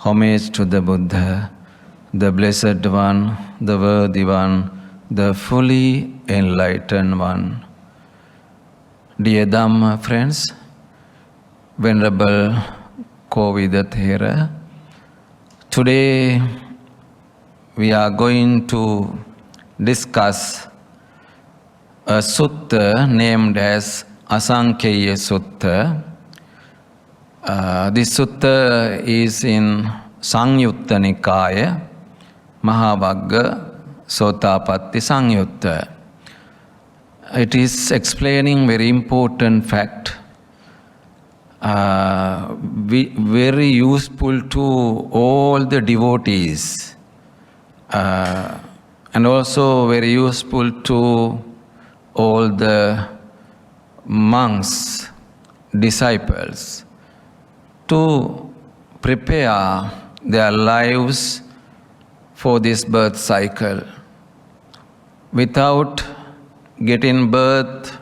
Homage to the Buddha, the Blessed One, the Worthy One, the fully enlightened One. Dear Dhamma friends, Venerable Kovida Thera, today we are going to discuss a sutta named as Asankheyya Sutta. This sutta is in Sangyutta Nikaya, Mahavagga Sotapatti Sangyutta. It is explaining very important fact, very useful to all the devotees, and also very useful to all the monks, disciples, to prepare their lives for this birth cycle. Without getting birth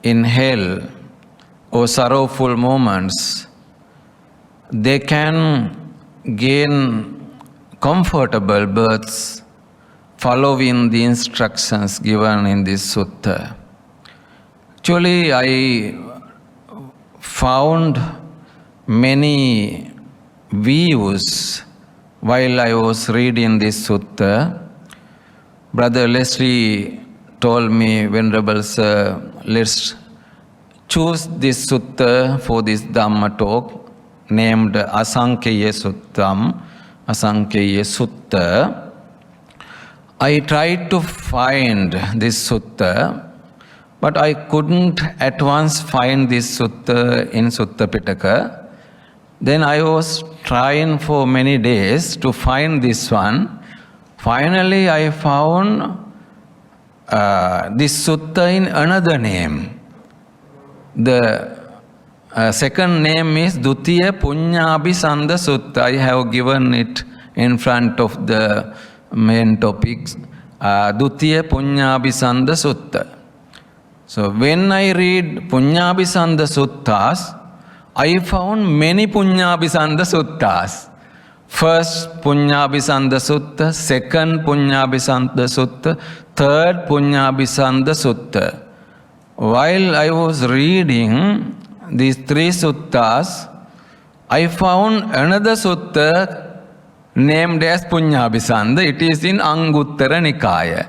in hell or sorrowful moments, they can gain comfortable births following the instructions given in this sutta. Actually, I found many views while I was reading this sutta. Brother Leslie told me, Venerable Sir, let's choose this sutta for this Dhamma talk, named Asankheyya Suttam, Asankheyya Sutta. I tried to find this sutta, but I couldn't at once find this sutta in Sutta Pitaka. Then I was trying for many days to find this one. Finally, I found this sutta in another name. The second name is Dutiya Punyabhisanda Sutta. I have given it in front of the main topics. Dutiya Punyabhisanda Sutta. So when I read Punyabhisanda Suttas, I found many Punyabhisanda Suttas. First Punyabhisanda Sutta, second Punyabhisanda Sutta, third Punyabhisanda Sutta. While I was reading these three suttas, I found another sutta named as Punyabhisanda. It is in Anguttara Nikaya.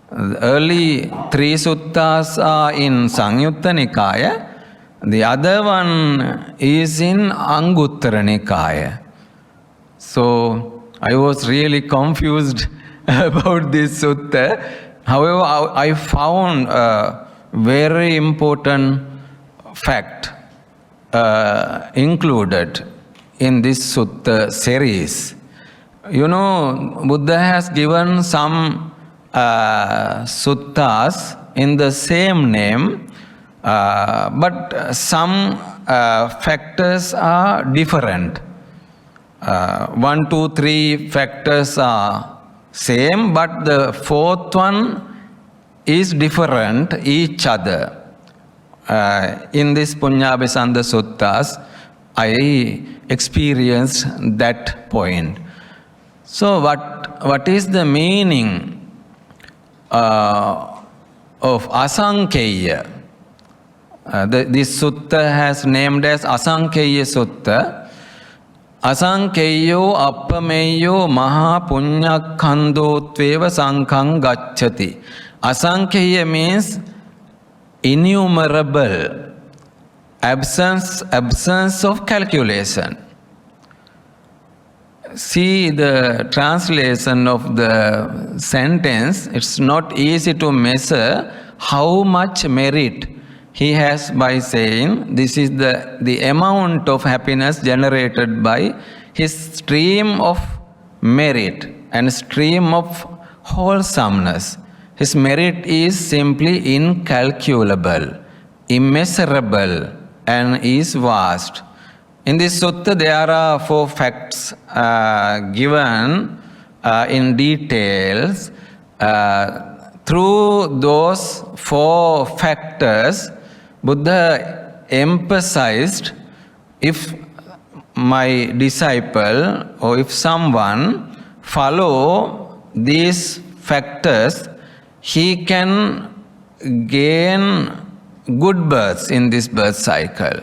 The early three suttas are in Sangyutta Nikaya. The other one is in Anguttara Nikaya. So I was really confused about this sutta. However, I found a very important fact included in this sutta series. You know, Buddha has given some suttas in the same name, but some factors are different. 1, 2, 3 factors are same, but the fourth one is different each other. In this Punyabhisanda Suttas, I experienced that point. So what is the meaning of Asankheyya? This sutta has named as Asankheyya Sutta. Asankheyyo appameyo maha punya khando tveva sankhang gacchati. Asankheyya means innumerable, absence of calculation. See the translation of the sentence. It's not easy to measure how much merit he has by saying this is the amount of happiness generated by his stream of merit and stream of wholesomeness. His merit is simply incalculable, immeasurable, and is vast. In this sutta, there are 4 facts given in details. Through those 4 factors, Buddha emphasized if my disciple or if someone follow these factors, he can gain good births in this birth cycle.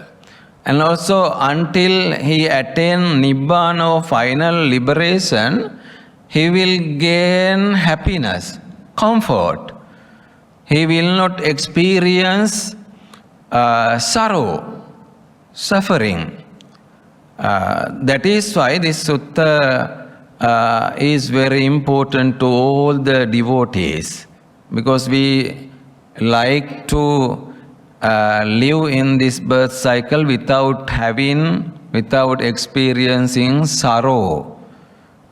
And also until he attain Nibbana or final liberation, he will gain happiness, comfort. He will not experience sorrow, suffering. That is why this sutta is very important to all the devotees, because we like to live in this birth cycle without experiencing sorrow,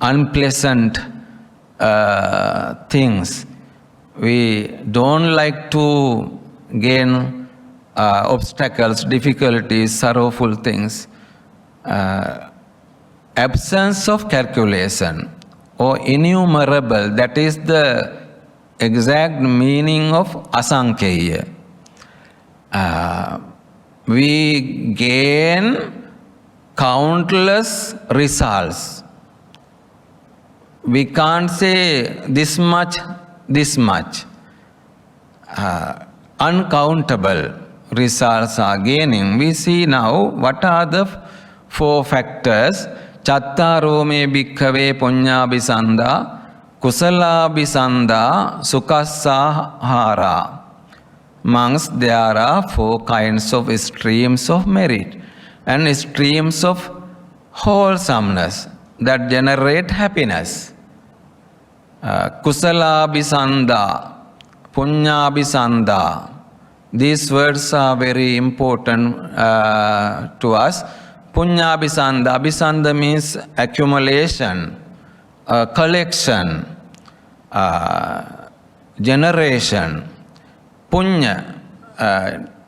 unpleasant things. We don't like to gain obstacles, difficulties, sorrowful things. Absence of calculation or innumerable, that is the exact meaning of Asankheyya. We gain countless results. We can't say this much. Uncountable results are gaining. We see now what are the 4 factors. Chattaro me bhikkhave punyabhisanda, kusalabhisanda, sukhasahara. Amongst there are 4 kinds of streams of merit and streams of wholesomeness that generate happiness. Kusalabhisanda, punyabhisanda. These words are very important to us. Punyabhisanda. Abhisanda means accumulation, collection, generation. Punya,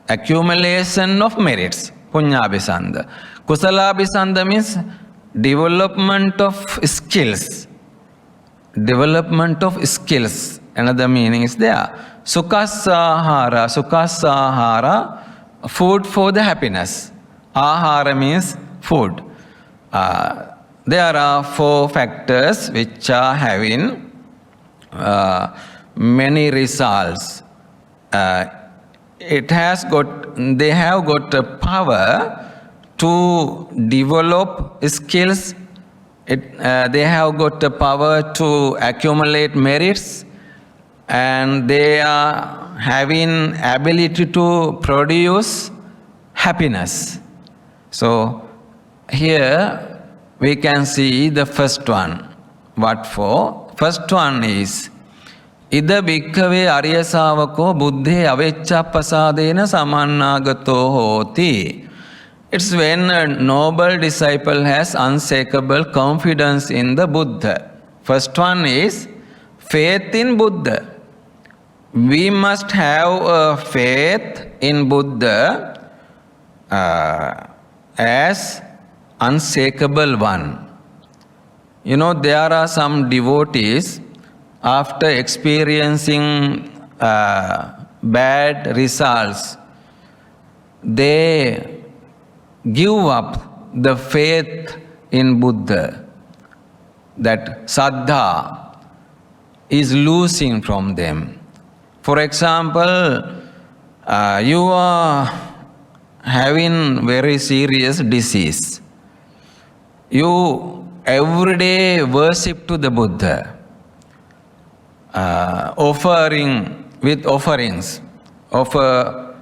accumulation of merits. Punyabhisanda. Kusalabhisanda means development of skills. Development of skills. Another meaning is there. Sukhasahara. Sukhasahara, food for the happiness. Ahara means food. There are 4 factors which are having many results. They have got a power to develop skills. They have got the power to accumulate merits, and they are having ability to produce happiness. So here we can see the first one. What for? First one is Ida bhikkhave arya savako buddhe avecchapasadena samannagato hoti. It's when a noble disciple has unshakable confidence in the Buddha. First one is faith in Buddha. We must have a faith in Buddha as unshakable one. You know, there are some devotees, after experiencing bad results, they give up the faith in Buddha. That saddha is losing from them. For example, you are having very serious disease. You every day worship to the Buddha, offering with offerings, offer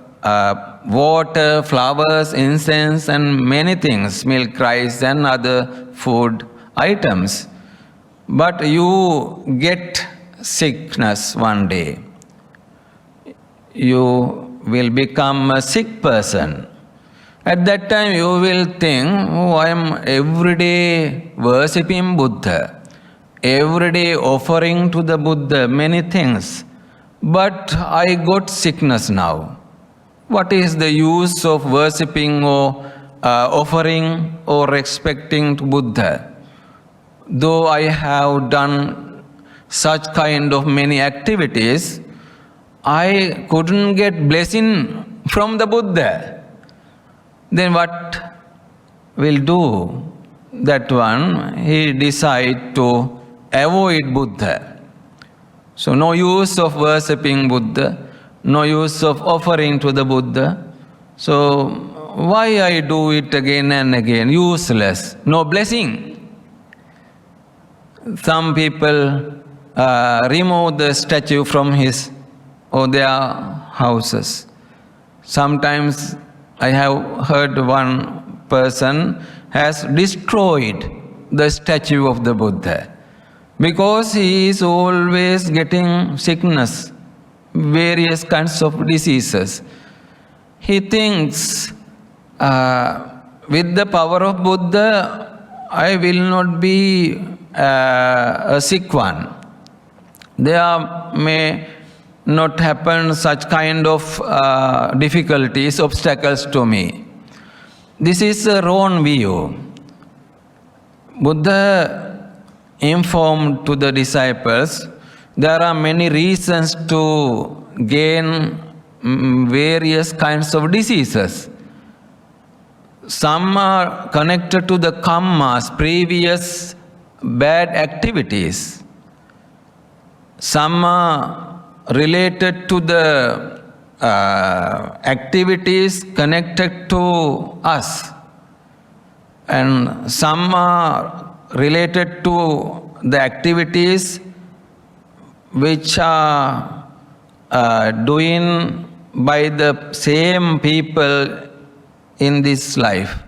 water, flowers, incense, and many things, milk, rice, and other food items. But you get sickness one day. You will become a sick person. At that time you will think, oh, I am every day worshipping Buddha, every day offering to the Buddha many things, but I got sickness now. What is the use of worshipping or offering or respecting to Buddha? Though I have done such kind of many activities, I couldn't get blessing from the Buddha. Then what will do that one, he decide to avoid Buddha. So no use of worshipping Buddha, no use of offering to the Buddha. So why I do it again and again? Useless, no blessing. Some people remove the statue from his or their houses. Sometimes I have heard one person has destroyed the statue of the Buddha because he is always getting sickness, various kinds of diseases. He thinks, with the power of Buddha, I will not be a sick one. There may not happen such kind of difficulties, obstacles to me. This is a wrong view. Buddha informed to the disciples, there are many reasons to gain various kinds of diseases. Some are connected to the karmas, previous bad activities. Some are related to the activities connected to us. And some are related to the activities which are doing by the same people in this life.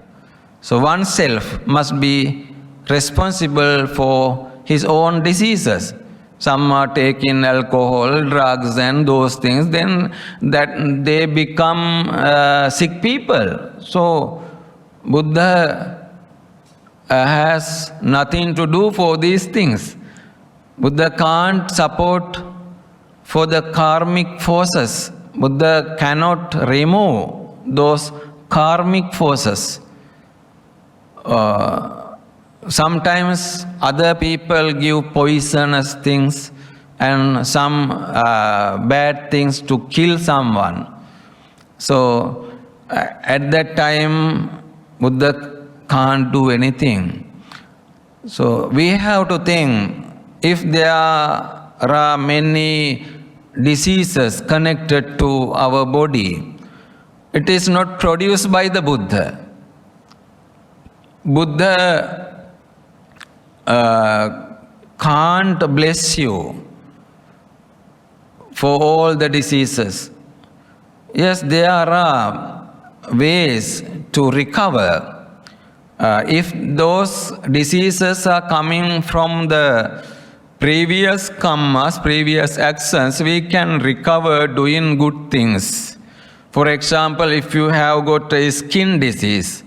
So oneself must be responsible for his own diseases. Some are taking alcohol, drugs and those things, then that they become sick people. So Buddha has nothing to do for these things. Buddha can't support for the karmic forces. Buddha cannot remove those karmic forces. Sometimes other people give poisonous things and some bad things to kill someone. So at that time, Buddha can't do anything. So we have to think, if there are many diseases connected to our body, it is not produced by the Buddha. Buddha can't bless you for all the diseases. Yes, there are ways to recover. If those diseases are coming from the previous karmas, previous actions, we can recover doing good things. For example, if you have got a skin disease,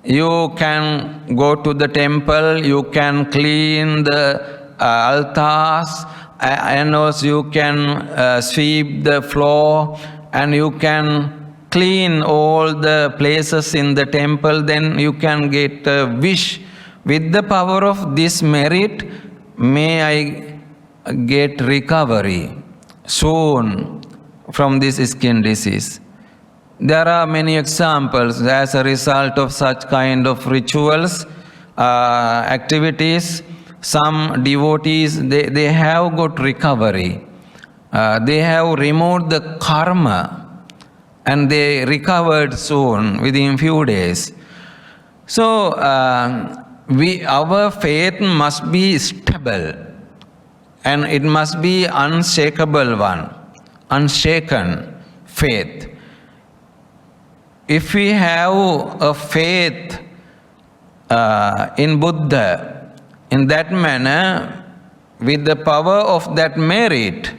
you can go to the temple, you can clean the altars, and also you can sweep the floor, and you can clean all the places in the temple, then you can get a wish. With the power of this merit, may I get recovery soon from this skin disease. There are many examples as a result of such kind of rituals, activities. Some devotees, they have got recovery. They have removed the karma and they recovered soon within few days. So our faith must be stable and it must be unshakable one, unshaken faith. If we have a faith in Buddha, in that manner, with the power of that merit,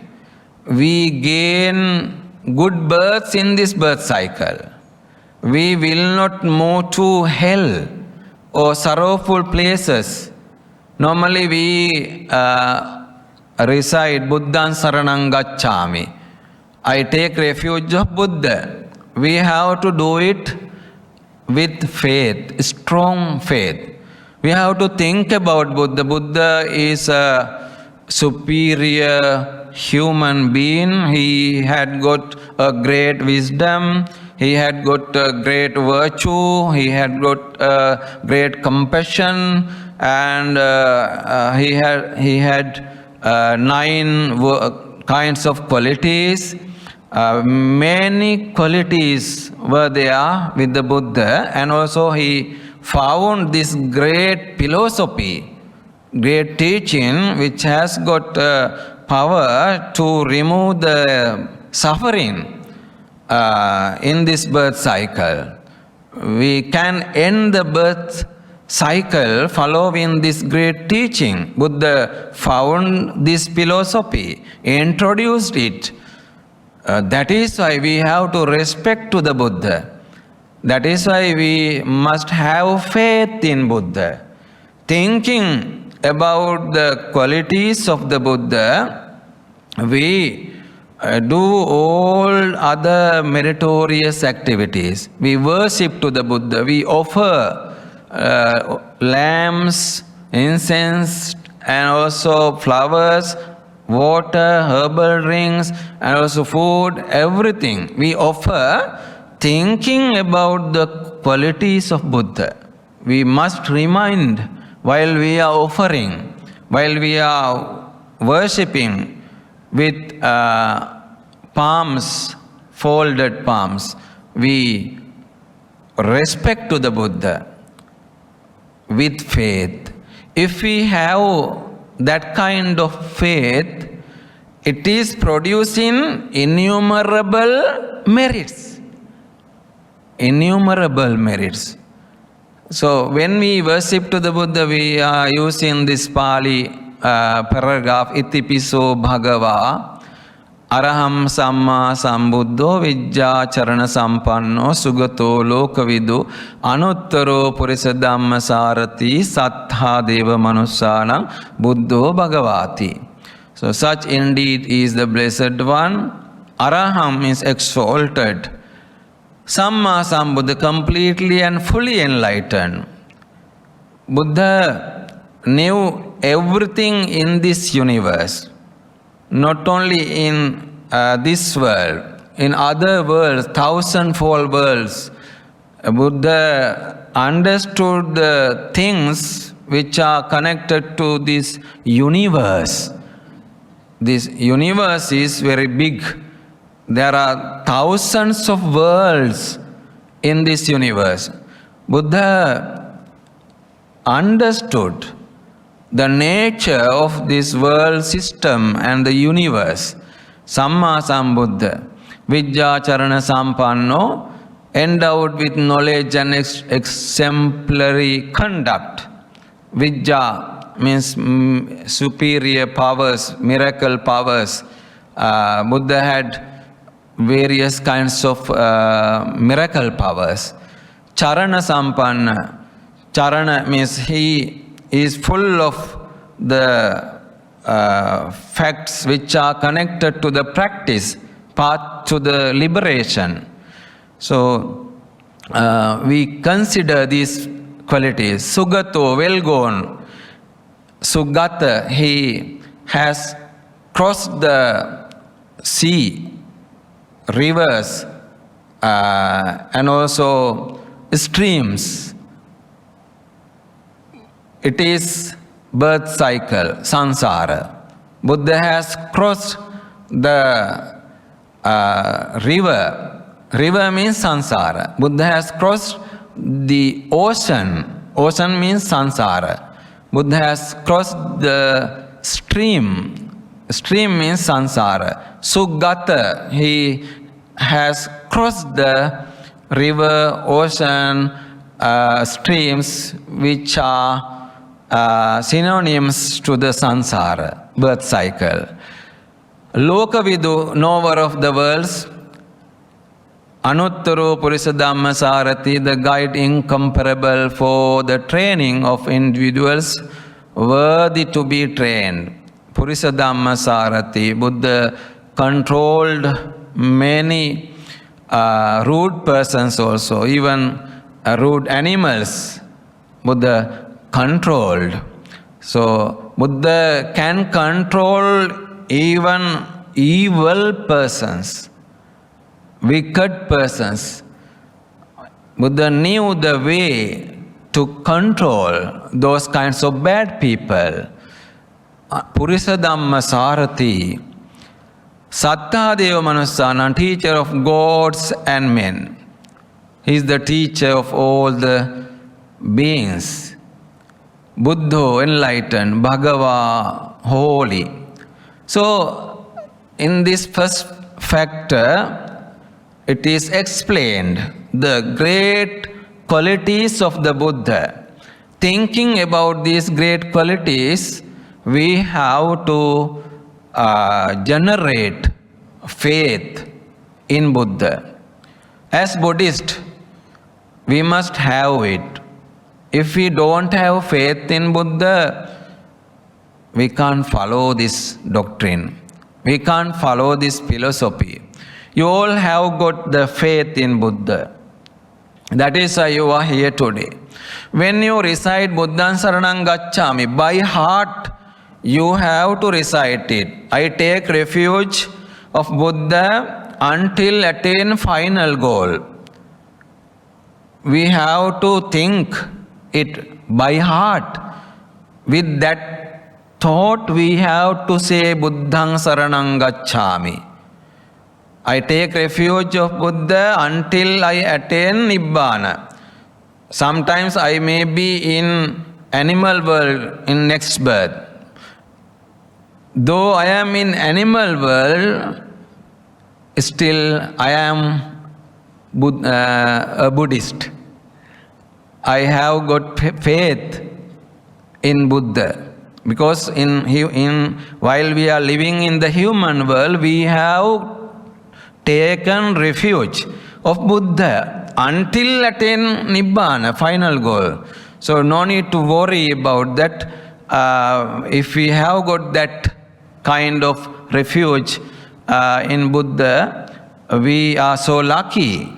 we gain good births in this birth cycle. We will not move to hell or sorrowful places. Normally we recite Buddhaṃ Saraṇaṃ Gacchāmi. I take refuge of Buddha. We have to do it with faith, strong faith. We have to think about Buddha. Buddha is a superior human being. He had got a great wisdom. He had got great virtue, he had got great compassion, and he had 9 kinds of qualities. Many qualities were there with the Buddha, and also he found this great philosophy, great teaching, which has got power to remove the suffering in this birth cycle. We can end the birth cycle following this great teaching. Buddha found this philosophy, introduced it. That is why we have to respect to the Buddha. That is why we must have faith in Buddha. Thinking about the qualities of the Buddha, we do all other meritorious activities. We worship to the Buddha. We offer lamps, incense, and also flowers, water, herbal drinks, and also food, everything. We offer thinking about the qualities of Buddha. We must remind while we are offering, while we are worshipping, with palms, folded palms, we respect to the Buddha with faith. If we have that kind of faith, it is producing innumerable merits. Innumerable merits. So when we worship to the Buddha, we are using this Pali paragraph, Itipiso Bhagava, Araham Samma Sambuddho Vijja Charana Sampanno Sugato Lokavidu Anuttaro Purisa Dhamma Sarati Sattha Deva Manussanam Buddho Bhagavati. So such indeed is the Blessed One. Araham is exalted. Samma Sambuddha, completely and fully enlightened. Buddha knew everything in this universe, not only in this world, in other worlds, thousandfold worlds. Buddha understood the things which are connected to this universe. This universe is very big. There are thousands of worlds in this universe. Buddha understood the nature of this world system and the universe. Samma Sambuddha, Vijja Charana Sampanno, endowed with knowledge and exemplary conduct. Vijja means superior powers, miracle powers. Buddha had various kinds of miracle powers. Charana Sampanna. Charana means he is full of the facts which are connected to the practice, path to the liberation. So we consider these qualities. Sugato, well gone. Sugata, he has crossed the sea, rivers, and also streams. It is birth cycle, samsara. Buddha has crossed the river. River means samsara. Buddha has crossed the ocean. Ocean means samsara. Buddha has crossed the stream. Stream means samsara. Sugata, he has crossed the river, ocean, streams which are synonyms to the samsara, birth cycle. Lokavidu, knower of the worlds. Anuttaro Purisa Dhamma Sarati, the guide incomparable for the training of individuals worthy to be trained. Purisa Dhamma Sarati, Buddha controlled many rude persons also, even rude animals. Buddha controlled. So Buddha can control even evil persons, wicked persons. Buddha knew the way to control those kinds of bad people. Purisa Dhamma Sarathi, Sattadeva Manusana, teacher of gods and men. He is the teacher of all the beings. Buddha, enlightened, Bhagava, holy. So, in this first factor, it is explained the great qualities of the Buddha. Thinking about these great qualities, we have to generate faith in Buddha. As Buddhist, we must have it. If we don't have faith in Buddha, we can't follow this doctrine. We can't follow this philosophy. You all have got the faith in Buddha. That is why you are here today. When you recite Buddhaṃ Saraṇaṃ Gacchāmi, by heart you have to recite it. I take refuge of Buddha until attain final goal. We have to think it by heart. With that thought we have to say Buddhaṃ Saraṇaṃ Gacchāmi. I take refuge of Buddha until I attain Nibbana. Sometimes I may be in animal world in next birth. Though I am in animal world, still I am a Buddhist. I have got faith in Buddha. Because while we are living in the human world, we have taken refuge of Buddha until attain Nibbana, final goal. So no need to worry about that. If we have got that kind of refuge in Buddha, we are so lucky.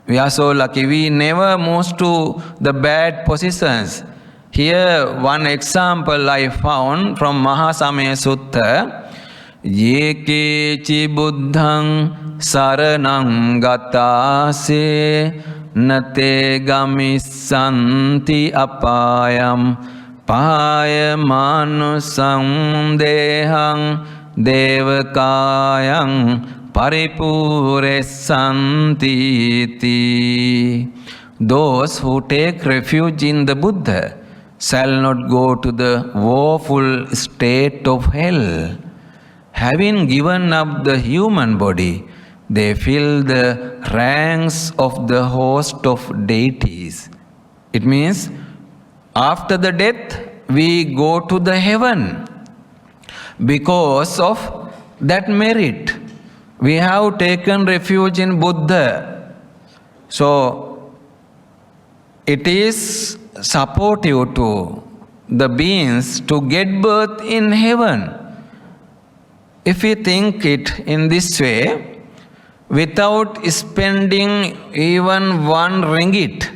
We are so lucky. We never move to the bad positions. Here one example I found from Mahasamaya Sutta. Ye keci buddhaṃ saraṇaṃ gatāse nate gamissanti apāyam pāyamanusaṃ dehaṃ devakāyaṃ paripūressanti. Those who take refuge in the Buddha shall not go to the woeful state of hell. Having given up the human body, they fill the ranks of the host of deities. It means after the death, we go to the heaven because of that merit. We have taken refuge in Buddha. So, it is supportive to the beings to get birth in heaven. If we think it in this way, without spending even one ringgit,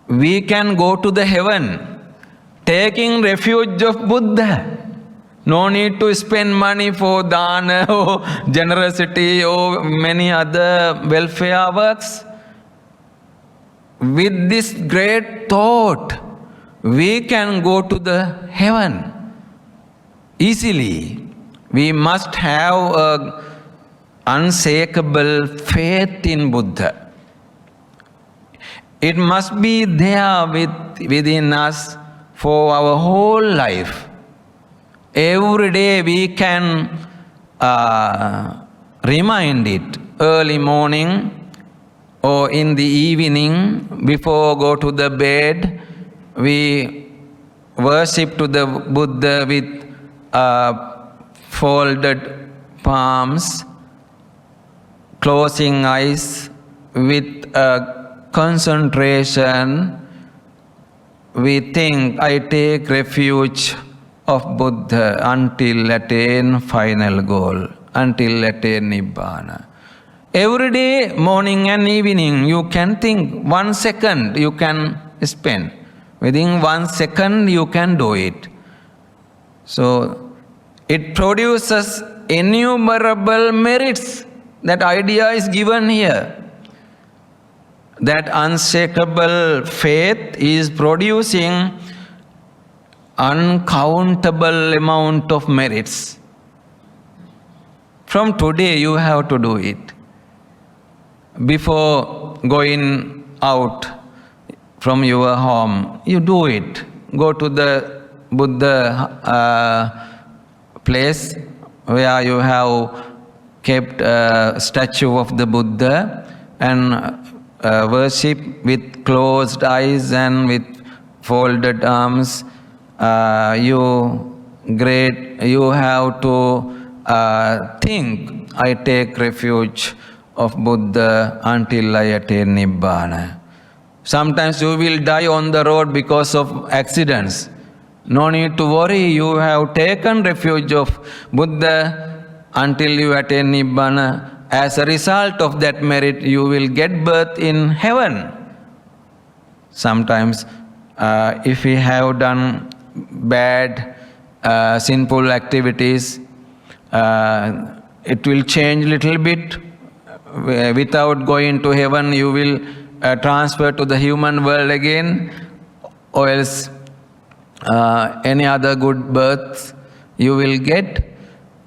we can go to the heaven, taking refuge of Buddha. No need to spend money for dana or generosity or many other welfare works. With this great thought, we can go to the heaven easily. We must have an unshakable faith in Buddha. It must be there within us for our whole life. Every day we can remind it early morning or in the evening before go to the bed. We worship to the Buddha with folded palms, closing eyes with concentration. We think, I take refuge of Buddha until attain final goal, until attain Nibbana. Every day, morning and evening, you can think 1 second you can spend. Within 1 second you can do it. So, it produces innumerable merits. That idea is given here. that unshakable faith is producing uncountable amount of merits. From today you have to do it. Before going out from your home, you do it. Go to the Buddha place where you have kept a statue of the Buddha and worship with closed eyes and with folded arms. You have to think, I take refuge of Buddha until I attain Nibbana. Sometimes you will die on the road because of accidents. No need to worry, you have taken refuge of Buddha until you attain Nibbana. As a result of that merit, you will get birth in heaven. Sometimes, if we have done bad, sinful activities, it will change little bit. Without going to heaven, you will transfer to the human world again, or else any other good birth you will get.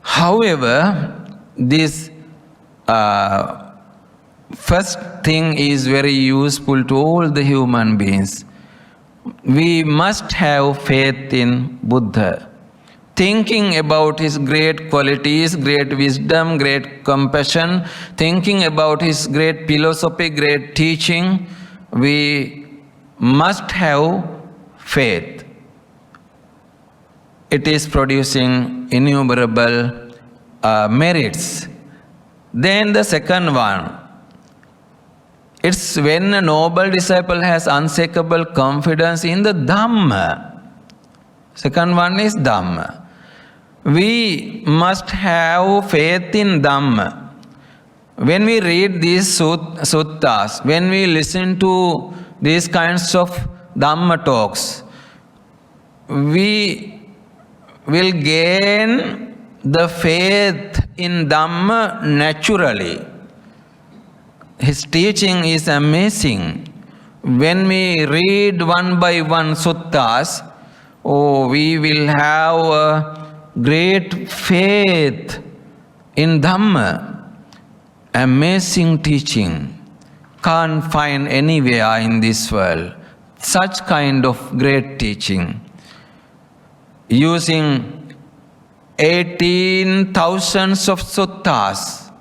However, this first thing is very useful to all the human beings. We must have faith in Buddha. Thinking about his great qualities, great wisdom, great compassion, thinking about his great philosophy, great teaching, we must have faith. It is producing innumerable merits. Then the second one, it's when a noble disciple has unshakable confidence in the Dhamma. Second one is Dhamma. We must have faith in Dhamma. When we read these suttas, when we listen to these kinds of Dhamma talks, we will gain the faith in Dhamma naturally. His teaching is amazing. When we read one by one suttas, we will have a great faith in Dhamma. Amazing teaching. Can't find anywhere in this world such kind of great teaching. Using 18,000 of suttas,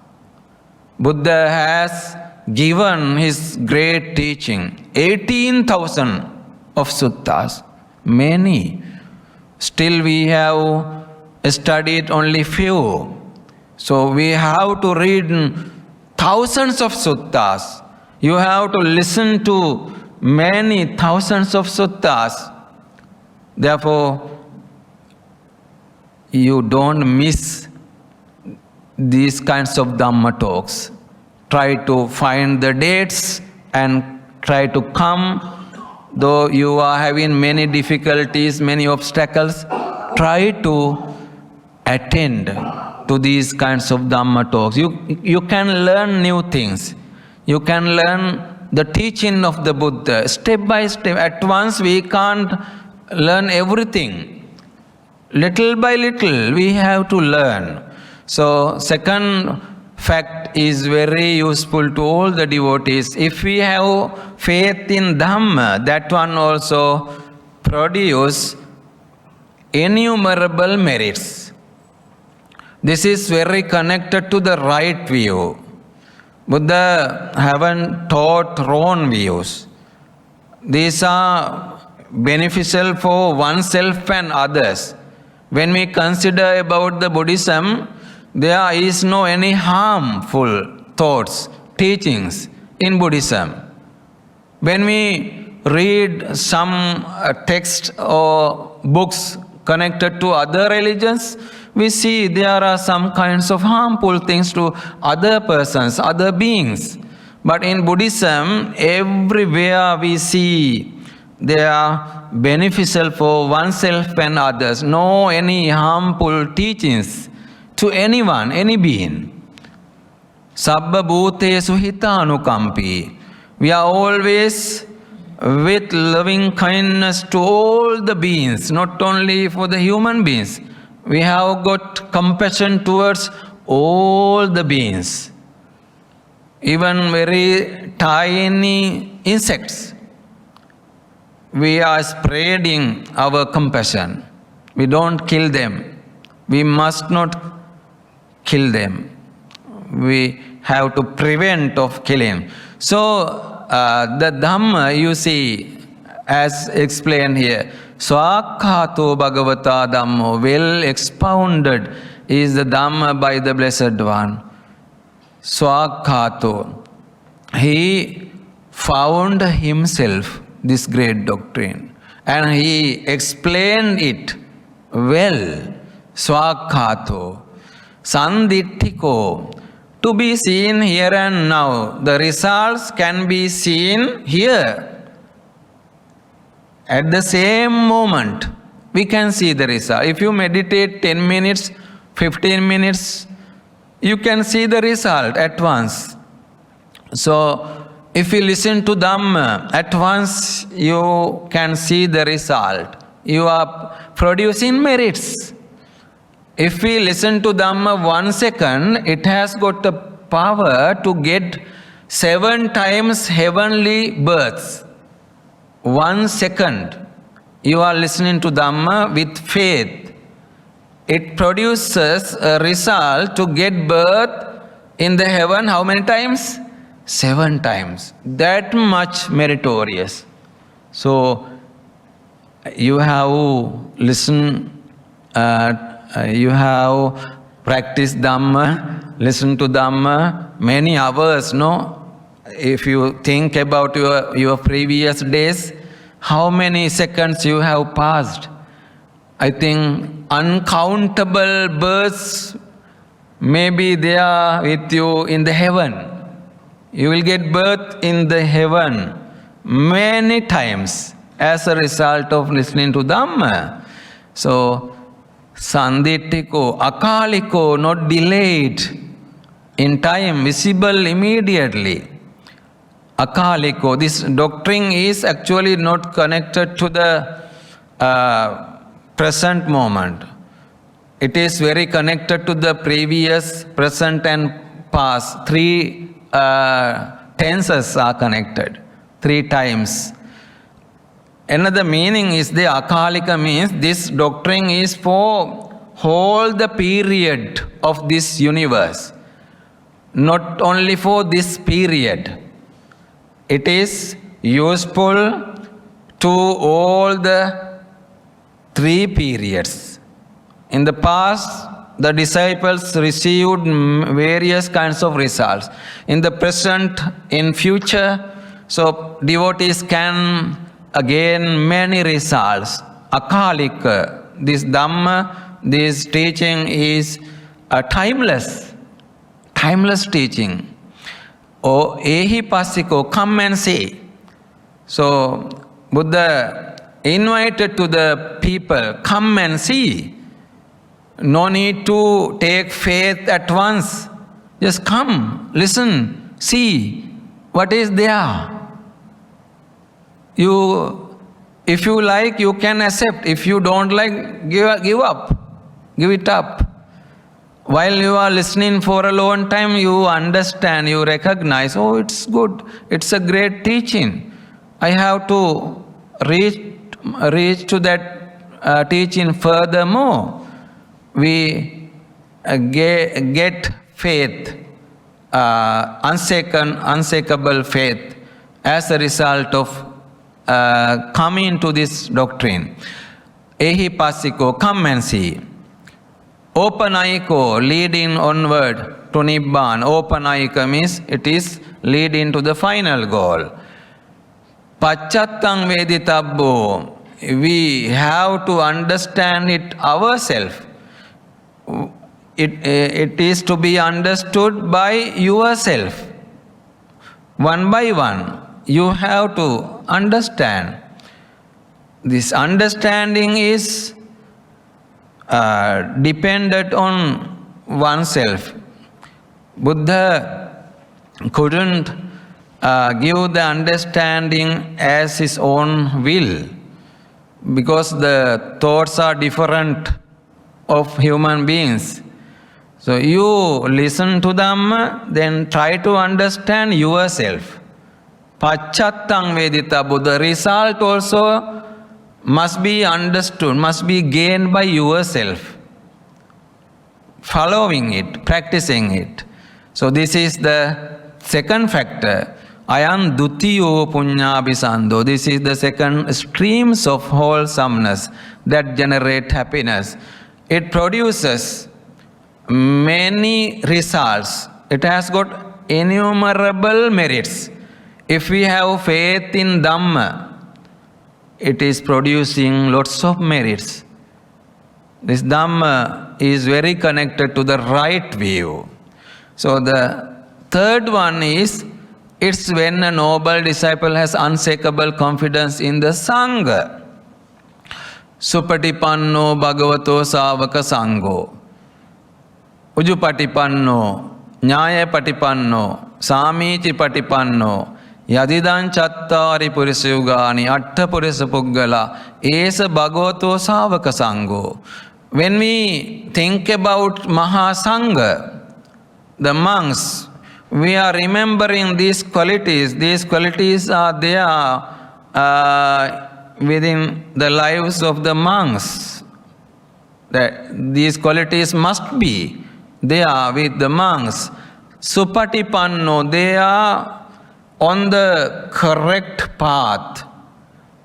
Buddha has given his great teaching. 18,000 of suttas. Many. Still we have studied only few. So we have to read thousands of suttas. You have to listen to many thousands of suttas. Therefore, you don't miss these kinds of Dhamma talks. Try to find the dates and try to come. Though you are having many difficulties, many obstacles, try to attend to these kinds of Dhamma talks. You can learn new things. You can learn the teaching of the Buddha step by step. At once we can't learn everything. Little by little we have to learn. So second fact is very useful to all the devotees. If we have faith in Dhamma, that one also produce innumerable merits. This is very connected to the right view. Buddha haven't taught wrong views. These are beneficial for oneself and others. When we consider about the Buddhism, there is no any harmful thoughts, teachings in Buddhism. When we read some text or books connected to other religions, we see there are some kinds of harmful things to other persons, other beings. But in Buddhism, everywhere we see they are beneficial for oneself and others. No any harmful teachings to anyone, any being. Sabba bhutesu hitanukampi. We are always with loving kindness to all the beings, not only for the human beings. We have got compassion towards all the beings, even very tiny insects. We are spreading our compassion. We don't kill them. We must not kill them. We have to prevent of killing. So the Dhamma, you see, as explained here, Swakhato Bhagavata Dhammo, well expounded is the Dhamma by the Blessed One. Swakhato. He found himself this great doctrine and he explained it well. Swakhato. Sanditthiko. To be seen here and now. The results can be seen here. At the same moment, we can see the result. If you meditate 10 minutes, 15 minutes, you can see the result at once. So, if you listen to Dhamma, at once you can see the result. You are producing merits. If we listen to Dhamma 1 second, it has got the power to get 7 times heavenly births. 1 second, you are listening to Dhamma with faith. It produces a result to get birth in the heaven how many times? 7 times. That much meritorious. So, you have listened, you have practiced Dhamma, listened to Dhamma many hours, no? If you think about your previous days, how many seconds you have passed? I think uncountable births may be there with you in the heaven. You will get birth in the heaven many times as a result of listening to Dhamma. So, Sanditthiko, Akaliko, not delayed in time, visible immediately. Akaliko, this doctrine is actually not connected to the present moment. It is very connected to the previous, present and past. 3 tenses are connected, 3 times. Another meaning is the Akalika means this doctrine is for whole the period of this universe. Not only for this period. It is useful to all the 3 periods. In the past, the disciples received various kinds of results. In the present, in future, so devotees can again many results. Akalika, this Dhamma, this teaching is a timeless teaching. Oh, ehi passiko, come and see. So, Buddha invited to the people, come and see. No need to take faith at once. Just come, listen, see what is there. If you like, you can accept. If you don't like, give up. Give it up. While you are listening for a long time, you understand, you recognize, oh, it's good. It's a great teaching. I have to reach to that teaching furthermore. We get faith, unshakable faith as a result of coming to this doctrine. Ehi passiko, come and see. Opanayiko, leading onward to Nibbana. Opanayika means it is leading to the final goal. Pachattang veditabbo, we have to understand it ourselves. It is to be understood by yourself. One by one, you have to understand. This understanding is dependent on oneself. Buddha couldn't give the understanding as his own will, because the thoughts are different of human beings. So you listen to Dhamma, then try to understand yourself. Pachattang vedita Buddha. The result also must be understood, must be gained by yourself. Following it, practicing it. So this is the second factor. Ayam dutiyo punyabhisando. This is the second streams of wholesomeness that generate happiness. It produces many results. It has got innumerable merits. If we have faith in Dhamma, it is producing lots of merits. This Dhamma is very connected to the right view. So the third one is, it's when a noble disciple has unshakable confidence in the Sangha. Supatipanno bhagavato savaka sangho. Ujupatipanno, nyaya patipanno, samichi patipanno, yadidan chattari purisayugani, atta purisa puggala, esa bhagavato savaka sangho. When we think about Maha Sangha, the monks, we are remembering these qualities. These qualities are there within the lives of the monks. These qualities must be there with the monks. Supatipanno, they are on the correct path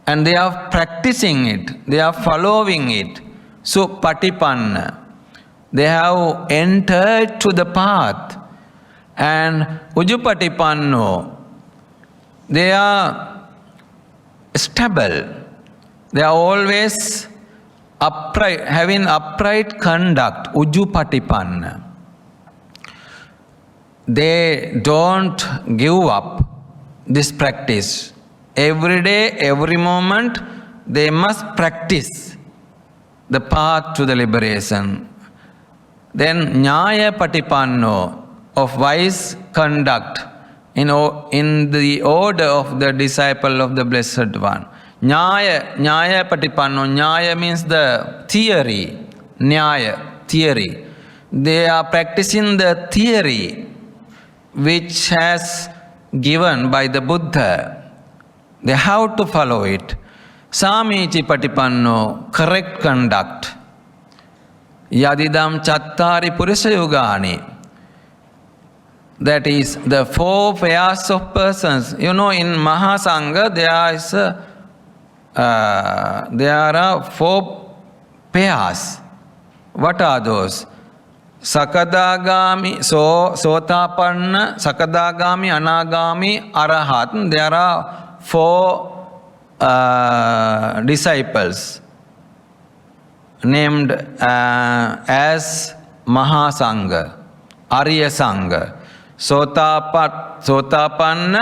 and they are practicing it, they are following it. Supatipanna, they have entered to the path. And Ujupatipanno, they are stable. They are always upright, having upright conduct. Ujupatipanna. They don't give up this practice. Every day, every moment, they must practice the path to the liberation. Then Nyaya Patipanno, of wise conduct in the order of the disciple of the Blessed One. Nyaya Patipanno. Nyaya means the theory. Nyaya, theory. They are practicing the theory which has given by the Buddha. They have to follow it. Samichi Patipanno, correct conduct. Yadidam chattari purisayugani. That is the four pairs of persons. You know, in Maha Sangha there are four pairs. What are those? Sakadagami, Sotapanna, Sakadagami, Anagami, Arahat. There are four disciples named as Maha Sangha, Arya Sangha. Sotapanna,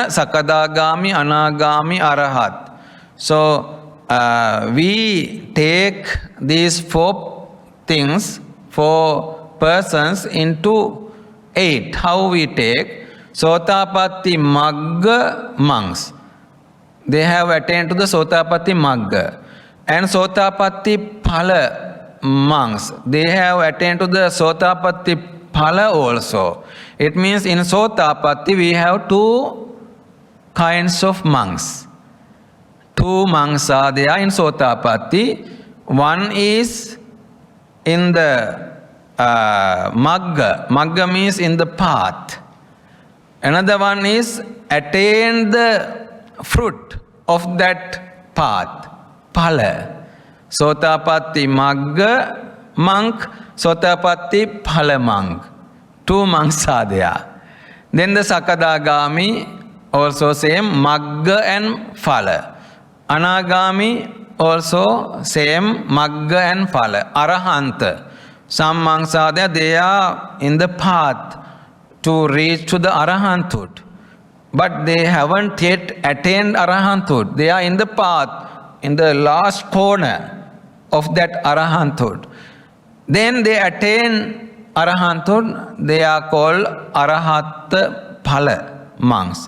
Sakadagami, Anagami, Arahat. So we take these four things, four persons into 8. How we take? Sotapatti Magga monks. They have attained to the Sotapatti Magga. And Sotapatti Phala monks. They have attained to the Sotapatti Phala also. It means in Sotapatti we have 2 kinds of monks. 2 monks are there in Sotapatti. One is in the Magga. Magga means in the path. Another one is attain the fruit of that path. Phala. Sotapatti Magga monk, Sotapatti Phala monk. 2 monks are there. Then the Sakadagami also same, Magga and Phala. Anagami also same, Magga and Phala. Arahanta. Some monks are there, they are in the path to reach to the Arahanthood. But they haven't yet attained Arahanthood. They are in the path, in the last corner of that Arahanthood. Then they attain Arahanthood, they are called Arahat Phala monks.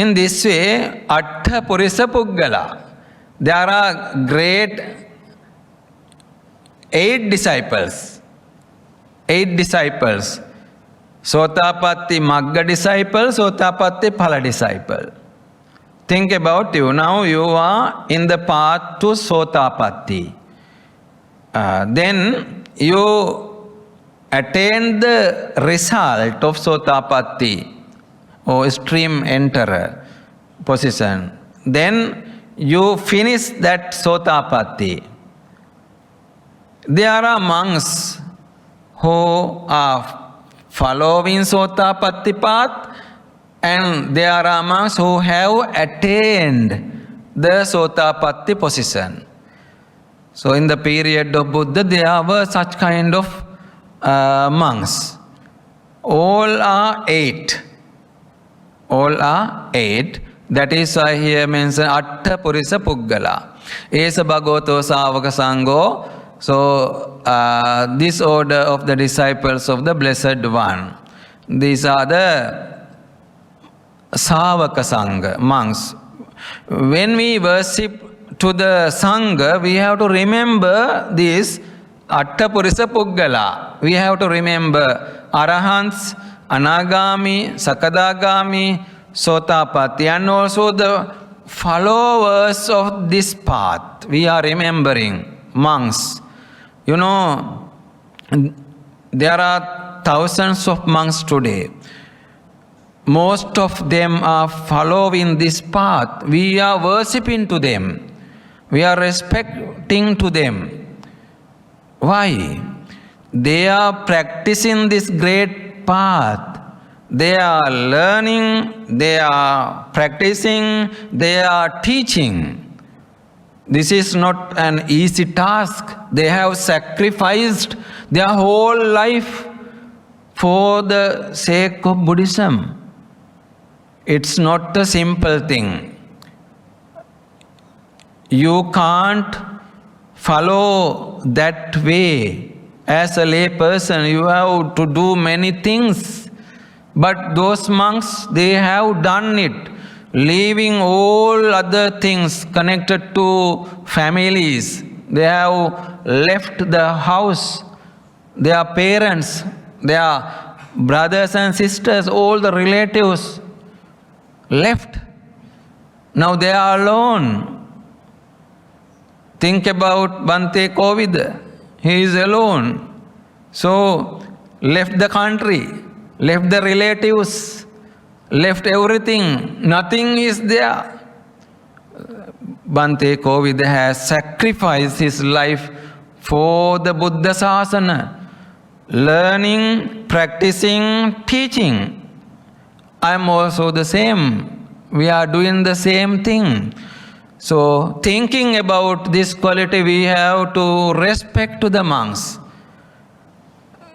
In this way, Atta Purisa Puggala, there are great 8 disciples. 8 disciples. Sotapatti Magga disciple, Sotapatti Phala disciple. Think about you. Now you are in the path to Sotapatti. Then you attain the result of Sotapatti or stream enterer position. Then you finish that Sotapatti. There are monks who are following Sotapatti path, and there are monks who have attained the Sotapatti position. So in the period of Buddha, there were such kind of monks. All are 8. All are 8. That is why here mentioned Atta Purisa Puggala. Esa Bhagavato Savaka Sangho. So this order of the disciples of the Blessed One. These are the Savaka Sangha, monks. When we worship to the Sangha, we have to remember this Atta Purisa Puggala. We have to remember Arahants, Anagami, Sakadagami, Sotapatti, and also the followers of this path. We are remembering monks. You know, there are thousands of monks today. Most of them are following this path. We are worshipping to them. We are respecting to them. Why? They are practicing this great path. They are learning, they are practicing, they are teaching. This is not an easy task. They have sacrificed their whole life for the sake of Buddhism. It's not a simple thing. You can't follow that way as a lay person. You have to do many things. But those monks, they have done it, leaving all other things connected to families. They have left the house, their parents, their brothers and sisters, all the relatives left. Now they are alone. Think about Bhante Kovida. He is alone. So, left the country, left the relatives, left everything. Nothing is there. Bhante Kovida has sacrificed his life for the Buddha Sasana. Learning, practicing, teaching. I am also the same. We are doing the same thing. So, thinking about this quality, we have to respect to the monks.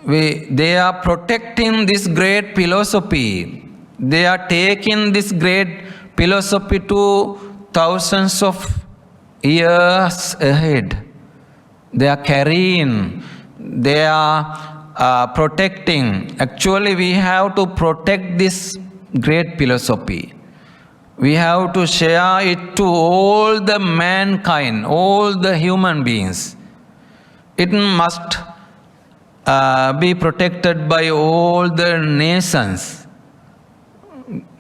They are protecting this great philosophy. They are taking this great philosophy to thousands of years ahead. They are carrying, they are protecting. Actually, we have to protect this great philosophy. We have to share it to all the mankind, all the human beings. It must be protected by all the nations.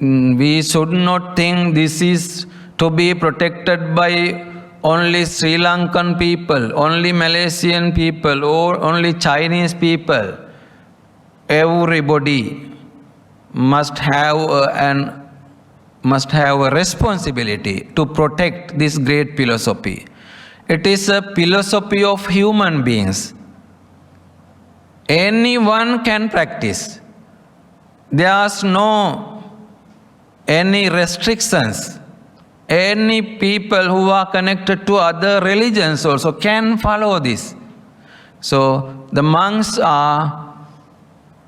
We should not think this is to be protected by only Sri Lankan people, only Malaysian people, or only Chinese people. Everybody must have a responsibility to protect this great philosophy. It is a philosophy of human beings. Anyone can practice. There's no any restrictions. Any people who are connected to other religions also can follow this. So the monks are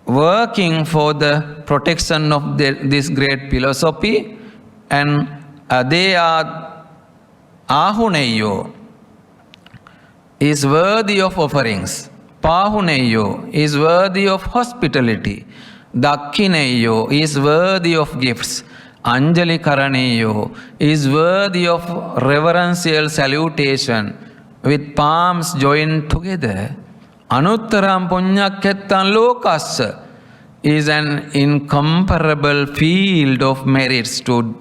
working for the protection of this great philosophy, and they are Ahuneyyo is worthy of offerings. Pahuneyyo is worthy of hospitality. Dakkineyyo is worthy of gifts. Anjali Karaniyo is worthy of reverential salutation with palms joined together. Anuttaram Punyakettan Lokassa is an incomparable field of merits to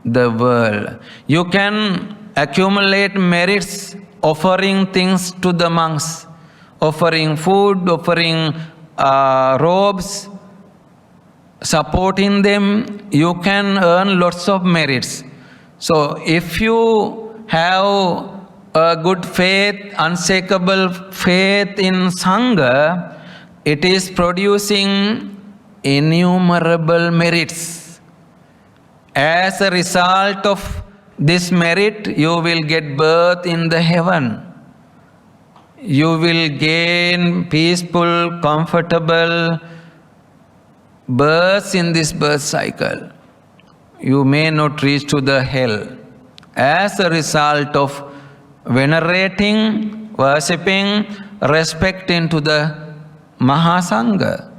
the world. You can accumulate merits offering things to the monks, offering food, offering robes, supporting them. You can earn lots of merits. So if you have a good faith, unshakable faith in Sangha, it is producing innumerable merits. As a result of this merit, you will get birth in the heaven. You will gain peaceful, comfortable births in this birth cycle. You may not reach to the hell. As a result of venerating, worshipping, respecting to the Mahasangha.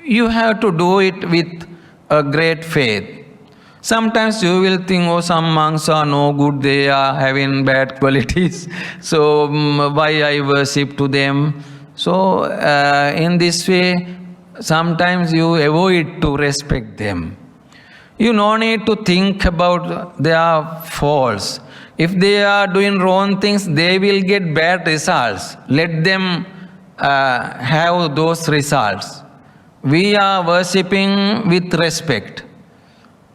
You have to do it with a great faith. Sometimes you will think, oh, some monks are no good, they are having bad qualities, so why I worship to them? So in this way, sometimes you avoid to respect them. You no need to think about their faults. If they are doing wrong things, they will get bad results. Let them have those results. We are worshipping with respect.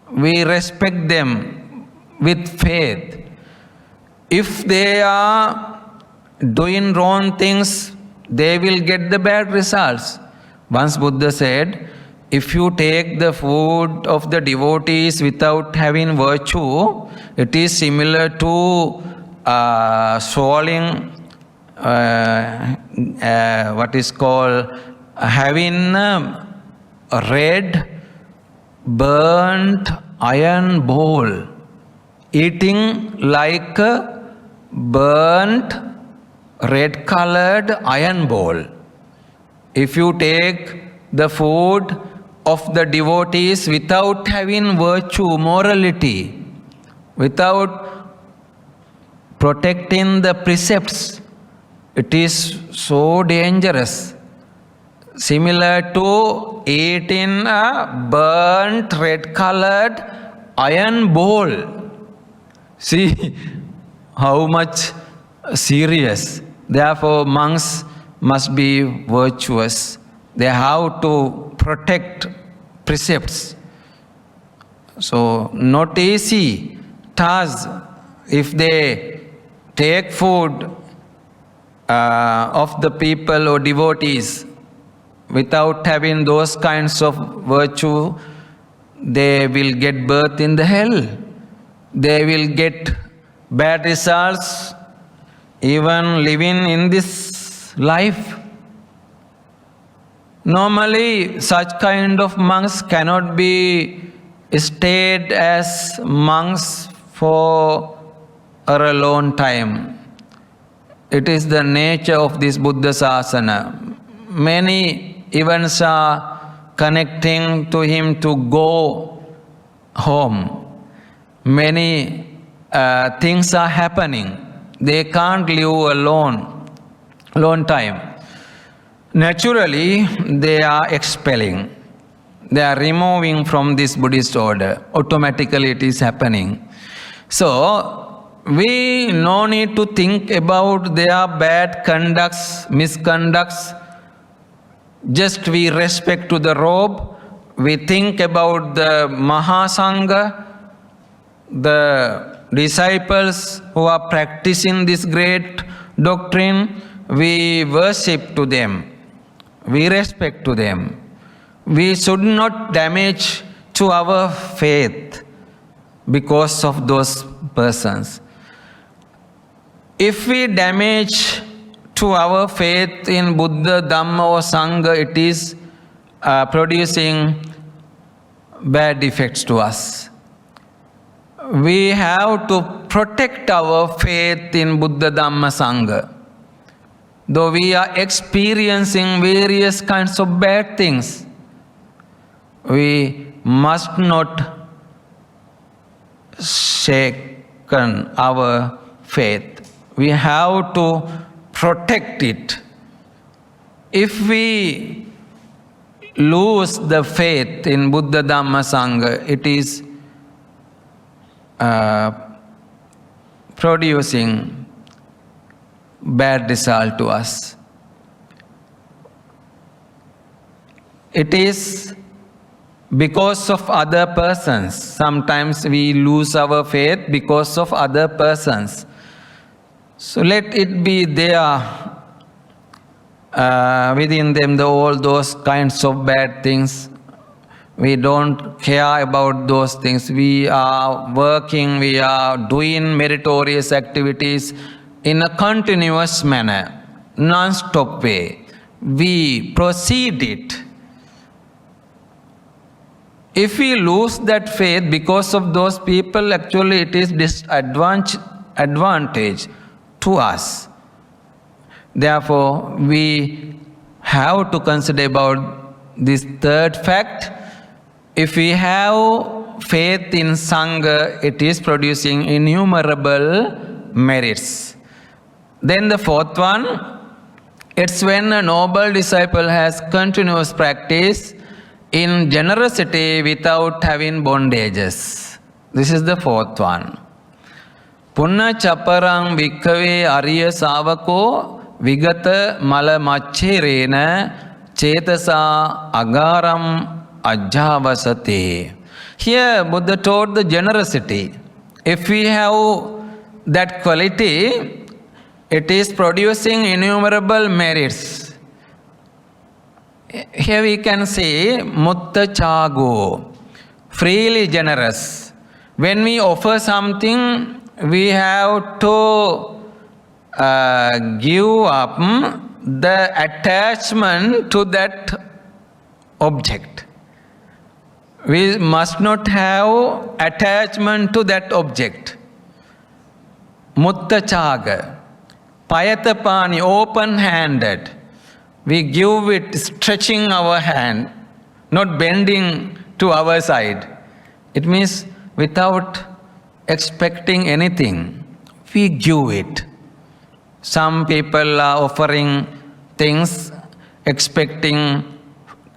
We respect them with faith. If they are doing wrong things, they will get the bad results. Once Buddha said, if you take the food of the devotees without having virtue, it is similar to swallowing what is called having a red burnt iron bowl, eating like a burnt red colored iron bowl. If you take the food of the devotees without having virtue, morality, without protecting the precepts, it is so dangerous. Similar to eating a burnt red colored iron bowl. See how much serious. Therefore, monks must be virtuous. They have to protect precepts. So, not easy task if they take food of the people or devotees without having those kinds of virtue. They will get birth in the hell. They will get bad results even living in this life. Normally, such kind of monks cannot be stayed as monks for a long time. It is the nature of this Buddha Sasana. Many events are connecting to him to go home. Many things are happening. They can't live alone, long time. Naturally, they are expelling. They are removing from this Buddhist order. Automatically it is happening. So, we no need to think about their bad conducts, misconducts. Just we respect to the robe. We think about the Mahasangha, the disciples who are practicing this great doctrine. We worship to them. We respect to them. We should not damage to our faith because of those persons. If we damage to our faith in Buddha, Dhamma or Sangha, it is producing bad effects to us. We have to protect our faith in Buddha, Dhamma, Sangha. Though we are experiencing various kinds of bad things, we must not shaken our faith. We have to protect it. If we lose the faith in Buddha, Dhamma, Sangha, it is producing bad result to us. It is because of other persons. Sometimes we lose our faith because of other persons. So let it be there within them, all those kinds of bad things. We don't care about those things. We are working, we are doing meritorious activities in a continuous manner, non-stop way. We proceed it. If we lose that faith because of those people, actually it is disadvantage to us. Therefore, we have to consider about this third fact. If we have faith in Sangha, it is producing innumerable merits. Then the fourth one, it's when a noble disciple has continuous practice in generosity without having bondages. This is the fourth one. Punna chaparang bhikkhave ariya savako vigata mala maccherena chetasa agaram ajhavasate. Here Buddha taught the generosity. If we have that quality, it is producing innumerable merits. Here we can say mutta chago, freely generous. When we offer something, we have to give up the attachment to that object. We must not have attachment to that object. Mutta chaga, payatapani, open-handed. We give it stretching our hand, not bending to our side. It means without expecting anything, we give it. Some people are offering things expecting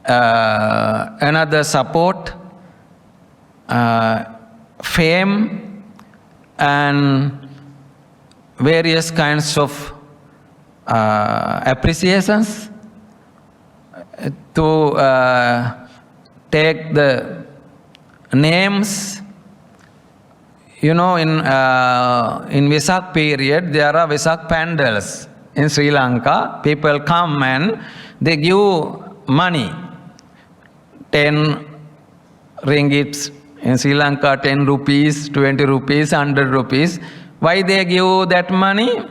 another support, fame, and various kinds of appreciations to take the names. You know, in Vesak period, there are Vesak pandals in Sri Lanka. People come and they give money, 10 ringgits in Sri Lanka, 10 rupees, 20 rupees, 100 rupees. Why they give that money?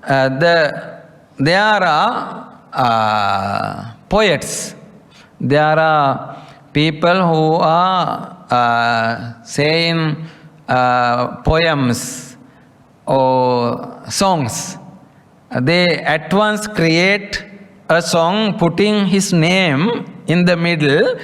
There are poets. There are people who are saying poems or songs. They at once create a song putting his name in the middle.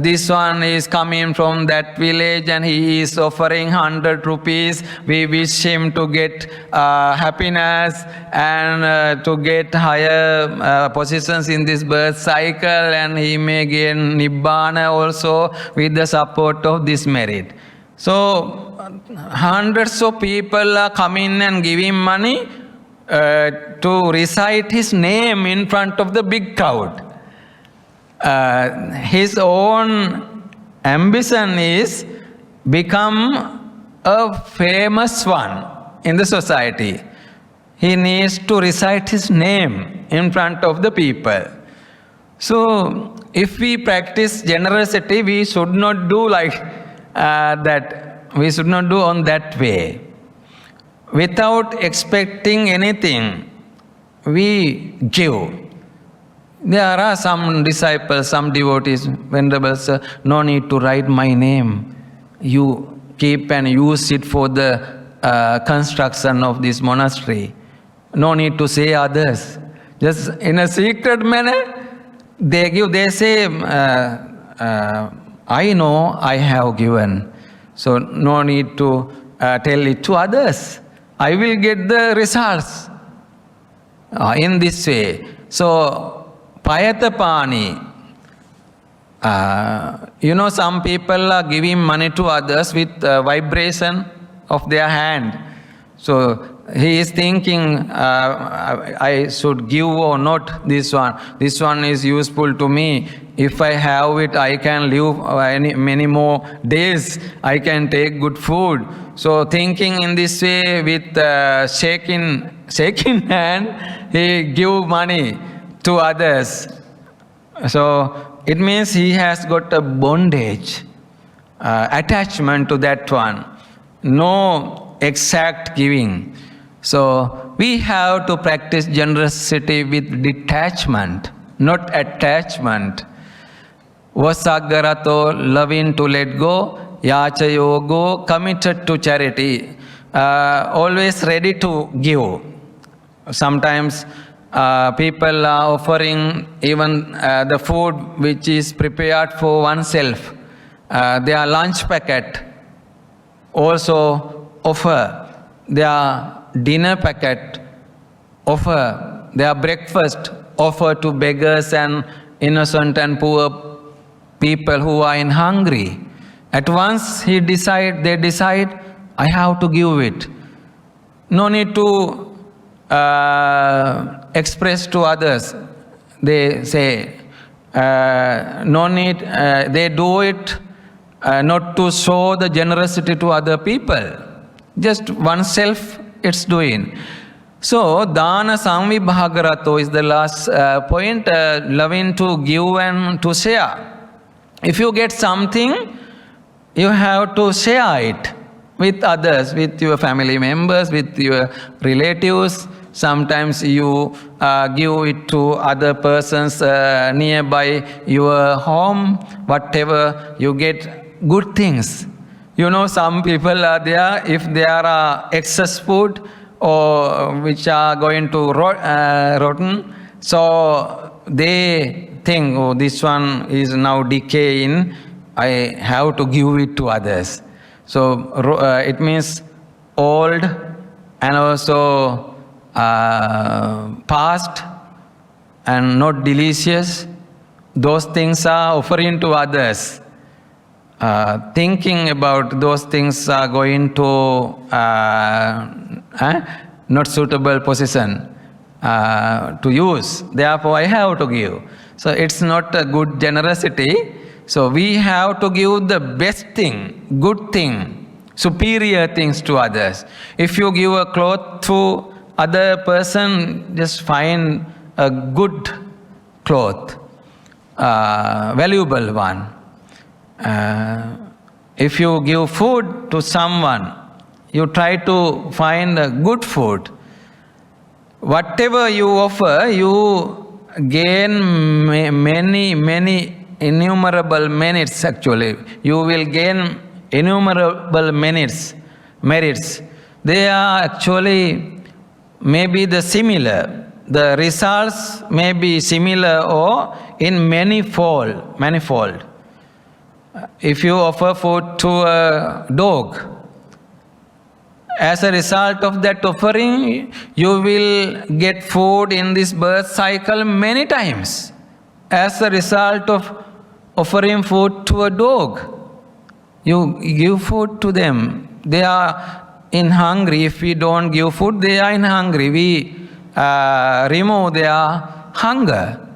This one is coming from that village and he is offering 100 rupees. We wish him to get happiness and to get higher positions in this birth cycle, and he may gain Nibbana also with the support of this merit. So hundreds of people are coming and giving money to recite his name in front of the big crowd. His own ambition is become a famous one in the society. He needs to recite his name in front of the people. So if we practice generosity, we should not do like that. We should not do on that way. Without expecting anything, we give. There are some disciples, some devotees, Venerable Sir, no need to write my name. You keep and use it for the construction of this monastery. No need to say others. Just in a secret manner, they give, they say, I know I have given, So no need to tell it to others. I will get the results in this way. So, payatapani. Some people are giving money to others with vibration of their hand. So he is thinking, I should give or not this one. This one is useful to me. If I have it, I can live many more days. I can take good food. So thinking in this way with shaking hand, he give money to others. So it means he has got a bondage, attachment to that one. No exact giving. So we have to practice generosity with detachment, not attachment. Vasagarato, loving to let go. Yachayogo, committed to charity. Always ready to give. Sometimes people are offering even the food which is prepared for oneself. Their lunch packet also offer. Their dinner packet offer. Their breakfast offer to beggars and innocent and poor people who are in hungry. At once they decide, I have to give it. No need to express to others. They say, no need, they do it not to show the generosity to other people. Just oneself it's doing. So, dana samvibhagarato is the last point, loving to give and to share. If you get something, you have to share it with others, with your family members, with your relatives. Sometimes you give it to other persons nearby your home, whatever, you get good things. Some people are there, if there are excess food or which are going to rotten, so they think, oh, this one is now decaying, I have to give it to others. So it means old and also past and not delicious. Those things are offering to others. Thinking about those things are going to not suitable position to use. Therefore, I have to give. So it's not a good generosity. So we have to give the best thing, good thing, superior things to others. If you give a cloth to other person, just find a good cloth, valuable one. If you give food to someone, you try to find a good food. Whatever you offer, you gain many innumerable merits actually. You will gain innumerable merits. They are actually maybe the similar. The results may be similar or in manifold. If you offer food to a dog, as a result of that offering, you will get food in this birth cycle many times. As a result of offering food to a dog, you give food to them. They are in hungry. If we don't give food, they are in hungry. We remove their hunger.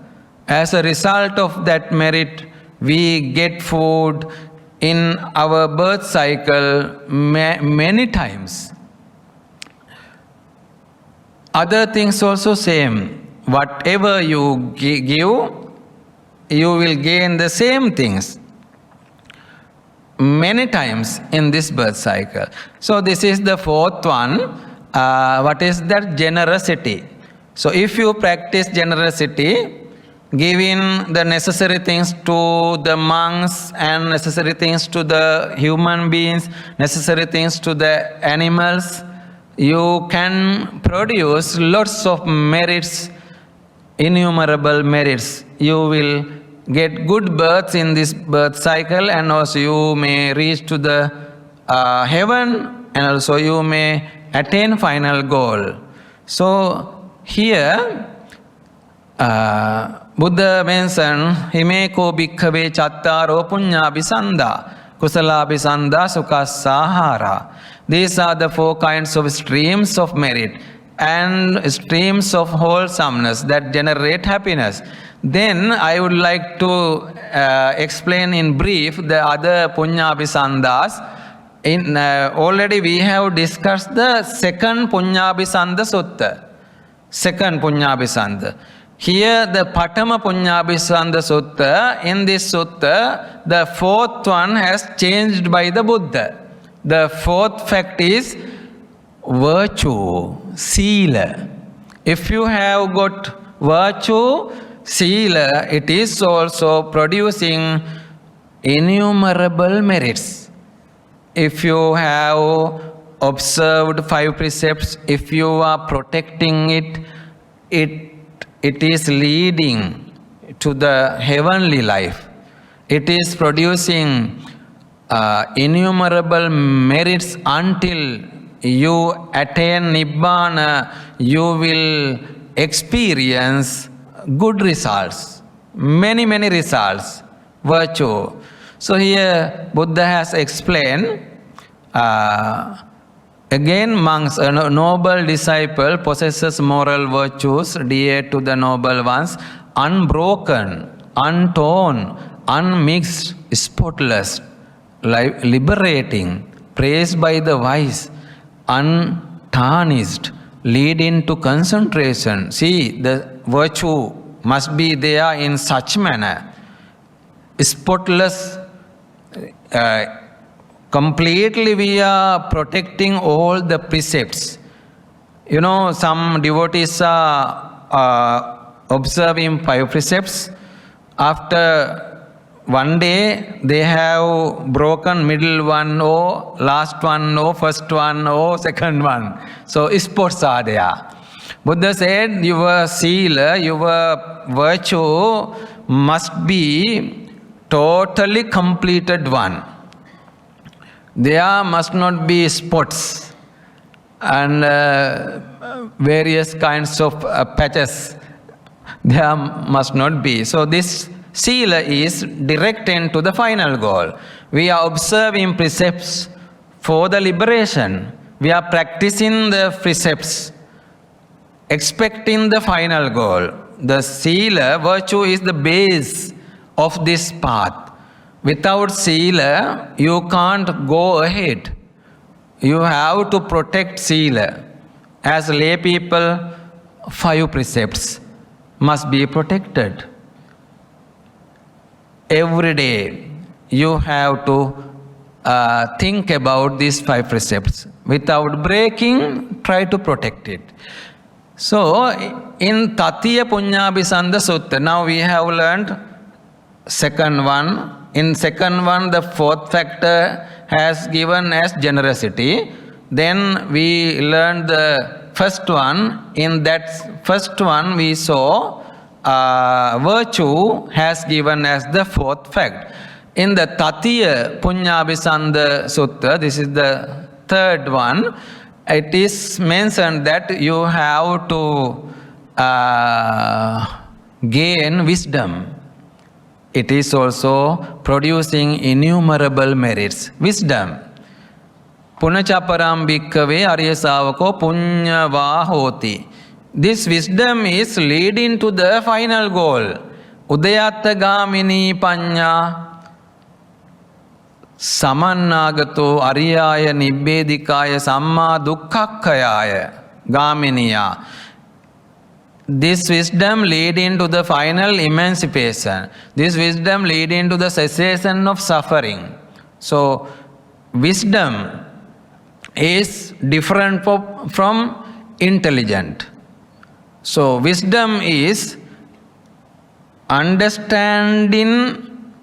As a result of that merit, we get food in our birth cycle many times. Other things also same. Whatever you give, you will gain the same things many times in this birth cycle. So this is the fourth one. What is that? Generosity. So if you practice generosity, giving the necessary things to the monks and necessary things to the human beings, necessary things to the animals, you can produce lots of merits, innumerable merits. You will get good births in this birth cycle, and also you may reach to the heaven, and also you may attain final goal. So here Buddha mentioned himeko bhikkhave chattaro punyabhisanda kusalabhisanda sukasahara. These are the 4 kinds of streams of merit and streams of wholesomeness that generate happiness. Then I would like to explain in brief the other punyabhisandas. Already we have discussed the second punyabhisanda sutta. Second punyabhisanda. Here the Patama Punyabhisanda Sutta, in this sutta, the 4th one has changed by the Buddha. The 4th fact is virtue, sila. If you have got virtue, sila, it is also producing innumerable merits. If you have observed 5 precepts, if you are protecting it is leading to the heavenly life. It is producing innumerable merits until you attain Nibbana. You will experience good results, many results, virtue. So here Buddha has explained, again, monks, a noble disciple possesses moral virtues dear to the noble ones, unbroken, untorn, unmixed, spotless, liberating, praised by the wise, untarnished, leading to concentration. See, the virtue must be there in such manner, spotless, completely we are protecting all the precepts. You know, some devotees are observing 5 precepts. After one day, they have broken middle one or last one or first one or second one. So spots are there. Buddha said your sila, your virtue must be totally completed one. There must not be spots and various kinds of patches. There must not be. So this sila is direct into the final goal. We are observing precepts for the liberation. We are practicing the precepts, expecting the final goal. The sila, virtue, is the base of this path. Without sila, you can't go ahead. You have to protect sila. As lay people, 5 precepts must be protected. Every day, you have to think about these 5 precepts. Without breaking, try to protect it. So, in Tatiya Punyabhisanda Sutta, now we have learned second one. In second one, the 4th factor has given as generosity. Then we learned the first one. In that first one, we saw virtue has given as the 4th fact. In the Tatiya Punyabhisanda Sutta, this is the 3rd one, it is mentioned that you have to gain wisdom. It is also producing innumerable merits. Wisdom. Punachaparam bhikkhave arya savako punyava hoti. This wisdom is leading to the final goal. Udayatta gamini panya samannagato ariyaya nibbedikaya samma dukkhakkayaya gaminiya. This wisdom leading to the final emancipation. This wisdom leading to the cessation of suffering. So, wisdom is different from intelligent. So, wisdom is understanding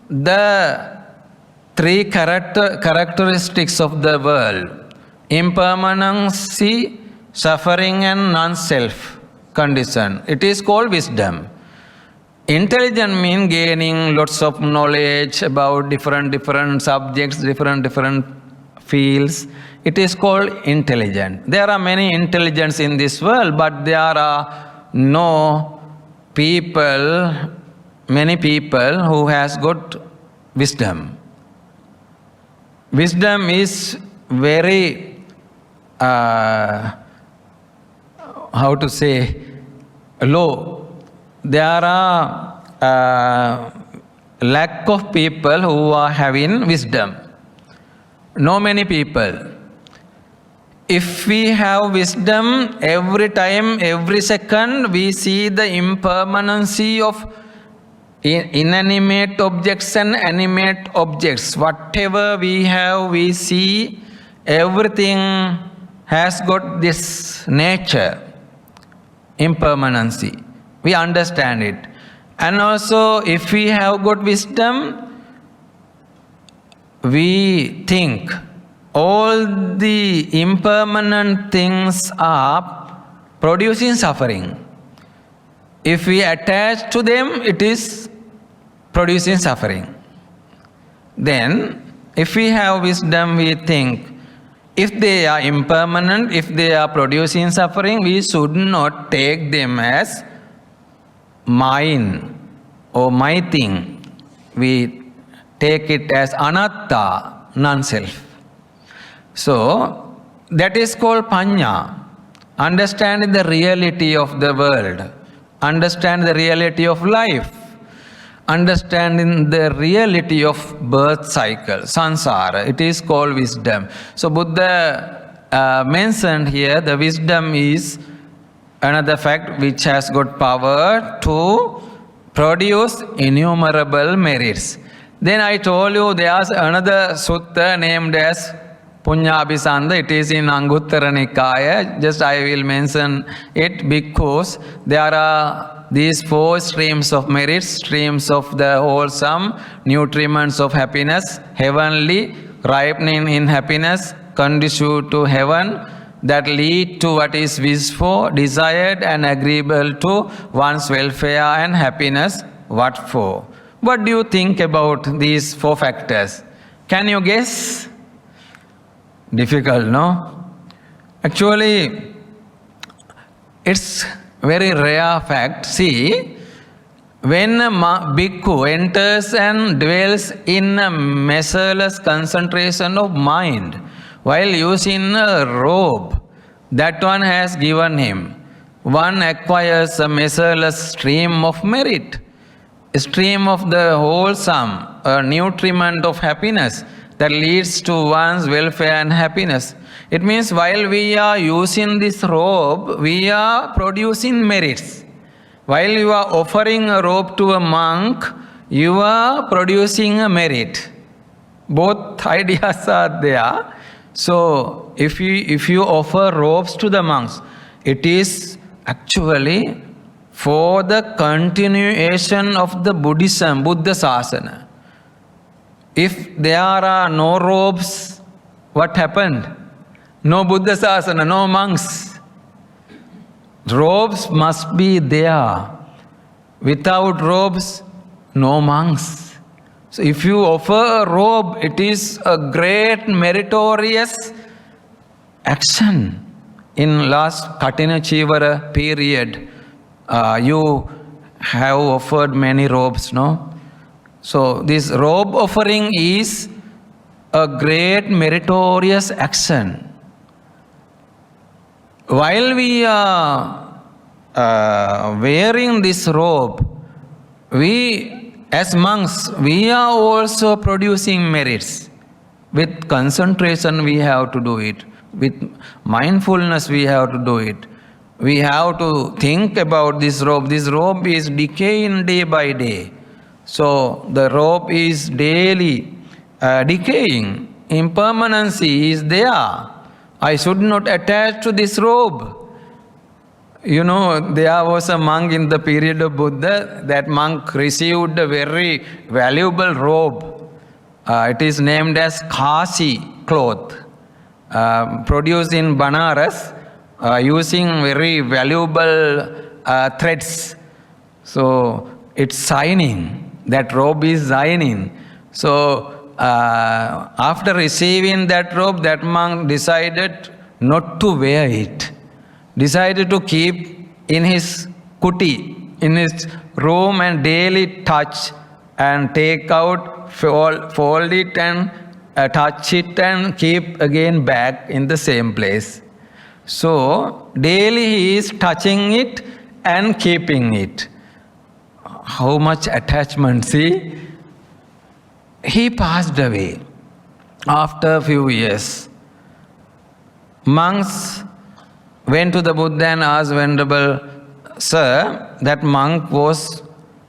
the 3 characteristics of the world: impermanency, suffering, and non-self condition. It is called wisdom. Intelligent means gaining lots of knowledge about different subjects, different feels. It is called intelligent. There are many intelligence in this world, but there are no people, many people who has got wisdom. Wisdom is very, how to say, low. There are lack of people who are having wisdom. No many people. If we have wisdom, every time, every second, we see the impermanency of inanimate objects and animate objects. Whatever we have, we see everything has got this nature, impermanency. We understand it. And also, if we have got wisdom, we think all the impermanent things are producing suffering. If we attach to them, it is producing suffering. Then, if we have wisdom, we think, if they are impermanent, if they are producing suffering, we should not take them as mine or my thing. We take it as anatta, non-self. So, that is called panya. Understanding the reality of the world. Understand the reality of life. Understanding the reality of birth cycle, samsara. It is called wisdom. So, Buddha mentioned here the wisdom is another fact which has got power to produce innumerable merits. Then I told you there is another sutta named as Punyabhisanda. It is in Anguttara Nikaya. Just I will mention it because there are these 4 streams of merits, streams of the wholesome, nutriments of happiness, heavenly, ripening in happiness, conducive to heaven, that lead to what is wished for, desired and agreeable to one's welfare and happiness. What for? What do you think about these 4 factors? Can you guess? Difficult, no? Actually, it's very rare fact. See, when a bhikkhu enters and dwells in a measureless concentration of mind while using a robe that one has given him, one acquires a measureless stream of merit, a stream of the wholesome, a nutriment of happiness that leads to one's welfare and happiness. It means while we are using this robe, we are producing merits. While you are offering a robe to a monk, you are producing a merit. Both ideas are there. So, if you offer robes to the monks, it is actually for the continuation of the Buddhism, Buddha Sasana. If there are no robes, what happened? No Buddha Sasana, no monks. Robes must be there. Without robes, no monks. So if you offer a robe, it is a great meritorious action. In last Katina Chivara period, you have offered many robes, no? So this robe offering is a great meritorious action. While we are wearing this robe, we as monks, we are also producing merits. With concentration we have to do it. With mindfulness we have to do it. We have to think about this robe. This robe is decaying day by day. So the robe is daily decaying. Impermanency is there. I should not attach to this robe. You know, there was a monk in the period of Buddha. That monk received a very valuable robe. It is named as Kasi cloth, produced in Banaras, using very valuable threads. So it's shining. That robe is shining. So after receiving that robe, that monk decided not to wear it. Decided to keep in his kuti, in his room, and daily touch and take out, fold it and touch it and keep again back in the same place. So daily he is touching it and keeping it. How much attachment, see? He passed away after a few years. Monks went to the Buddha and asked, Venerable Sir, that monk was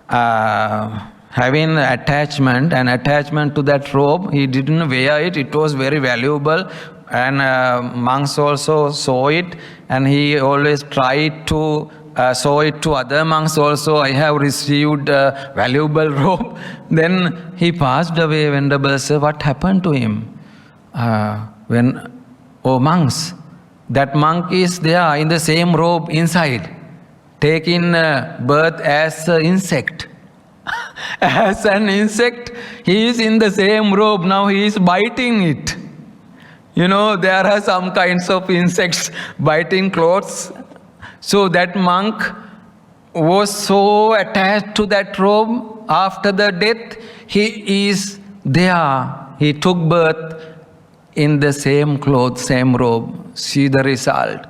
having an attachment to that robe. He didn't wear it. It was very valuable. And monks also saw it. And he always tried to show it to other monks also. I have received a valuable robe. Then he passed away. Venerable Sir, what happened to him? Oh monks, that monk is there in the same robe inside, taking birth as an insect. As an insect, he is in the same robe. Now he is biting it. You know, there are some kinds of insects biting clothes. So that monk was so attached to that robe. After the death, he is there. He took birth in the same clothes, same robe. See the result.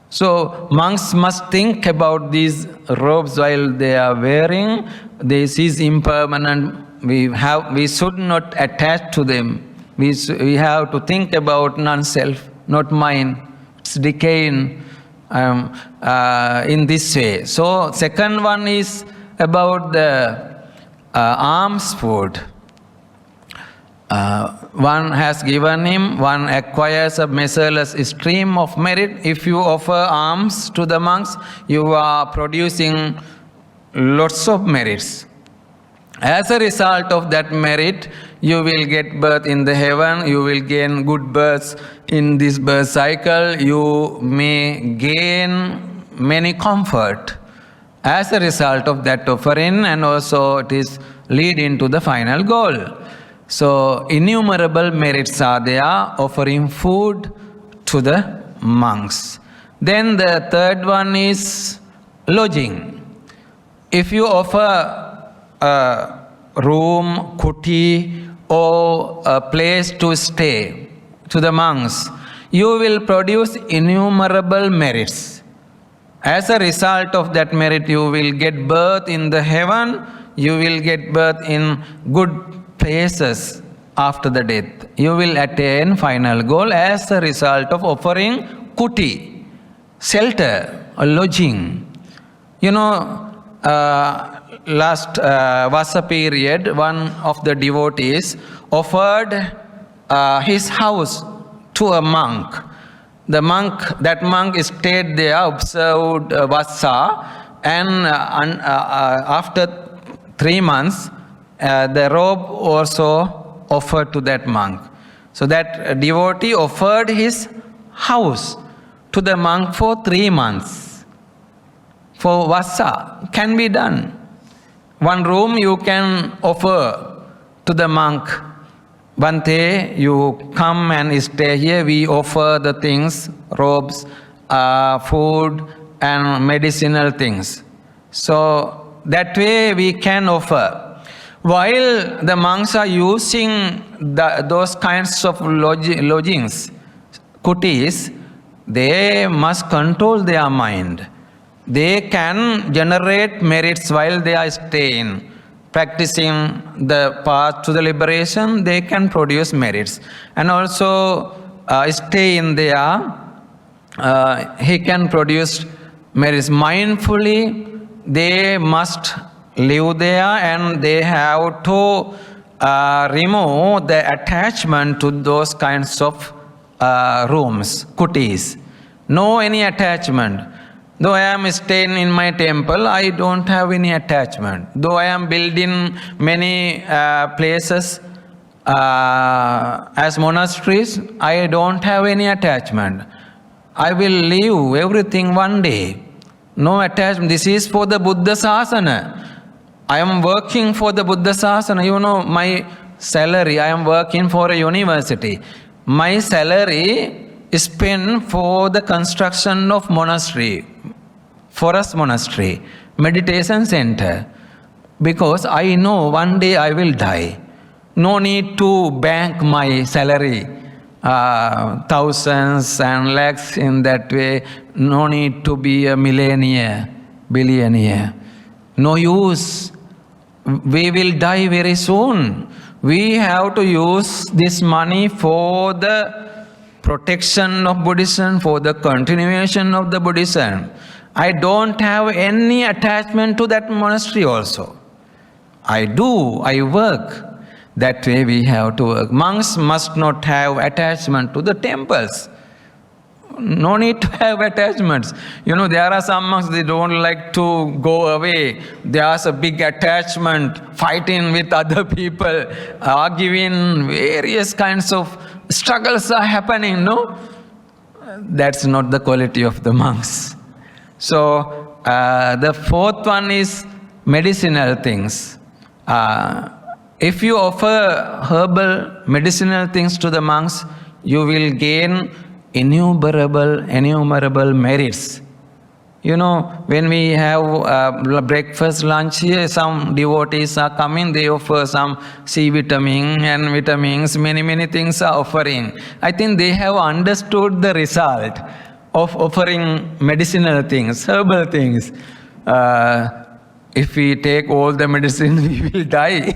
So monks must think about these robes while they are wearing. This is impermanent. We should not attach to them. We have to think about non-self, not mine. It's decaying in this way. So second one is about the alms food. One has given him, one acquires a measureless stream of merit. If you offer alms to the monks, you are producing lots of merits. As a result of that merit, you will get birth in the heaven, you will gain good births in this birth cycle, you may gain many comfort as a result of that offering, and also it is leading to the final goal. So innumerable merits are there, offering food to the monks. Then the third one is lodging. If you offer a room, kuti, or a place to stay to the monks, you will produce innumerable merits. As a result of that merit, you will get birth in the heaven, you will get birth in good places after the death. You will attain final goal as a result of offering kuti, shelter or lodging. You know, last Vasa period, one of the devotees offered his house to a monk. That monk stayed there, observed Vasa, and after 3 months, the robe also offered to that monk. So that devotee offered his house to the monk for 3 months. For Vasa, can be done. One room you can offer to the monk. Bhante, you come and stay here. We offer the things, robes, food, and medicinal things. So that way we can offer. While the monks are using those kinds of lodgings, kutis, they must control their mind. They can generate merits while they are staying. Practicing the path to the liberation, they can produce merits. And also stay in there, he can produce merits. Mindfully, they must live there, and they have to remove the attachment to those kinds of rooms, kutis. No any attachment. Though I am staying in my temple, I don't have any attachment. Though I am building many places as monasteries, I don't have any attachment. I will leave everything one day. No attachment. This is for the Buddha Sasana. I am working for the Buddha Sasana. You know, my salary, I am working for a university. My salary is spent for the construction of monastery, forest monastery, meditation center. Because I know one day I will die. No need to bank my salary, thousands and lakhs in that way. No need to be a millionaire, billionaire. No use. We will die very soon. We have to use this money for the protection of Buddhism, for the continuation of the Buddhism. I don't have any attachment to that monastery also. I work. That way we have to work. Monks must not have attachment to the temples. No need to have attachments. You know, there are some monks, they don't like to go away. There's a big attachment, fighting with other people, arguing, various kinds of struggles are happening, no? That's not the quality of the monks. So, the fourth one is medicinal things. If you offer herbal, medicinal things to the monks, you will gain innumerable merits. You know, when we have breakfast, lunch here, some devotees are coming, they offer some C vitamin and vitamins, many things are offering. I think they have understood the result of offering medicinal things, herbal things. If we take all the medicine, we will die.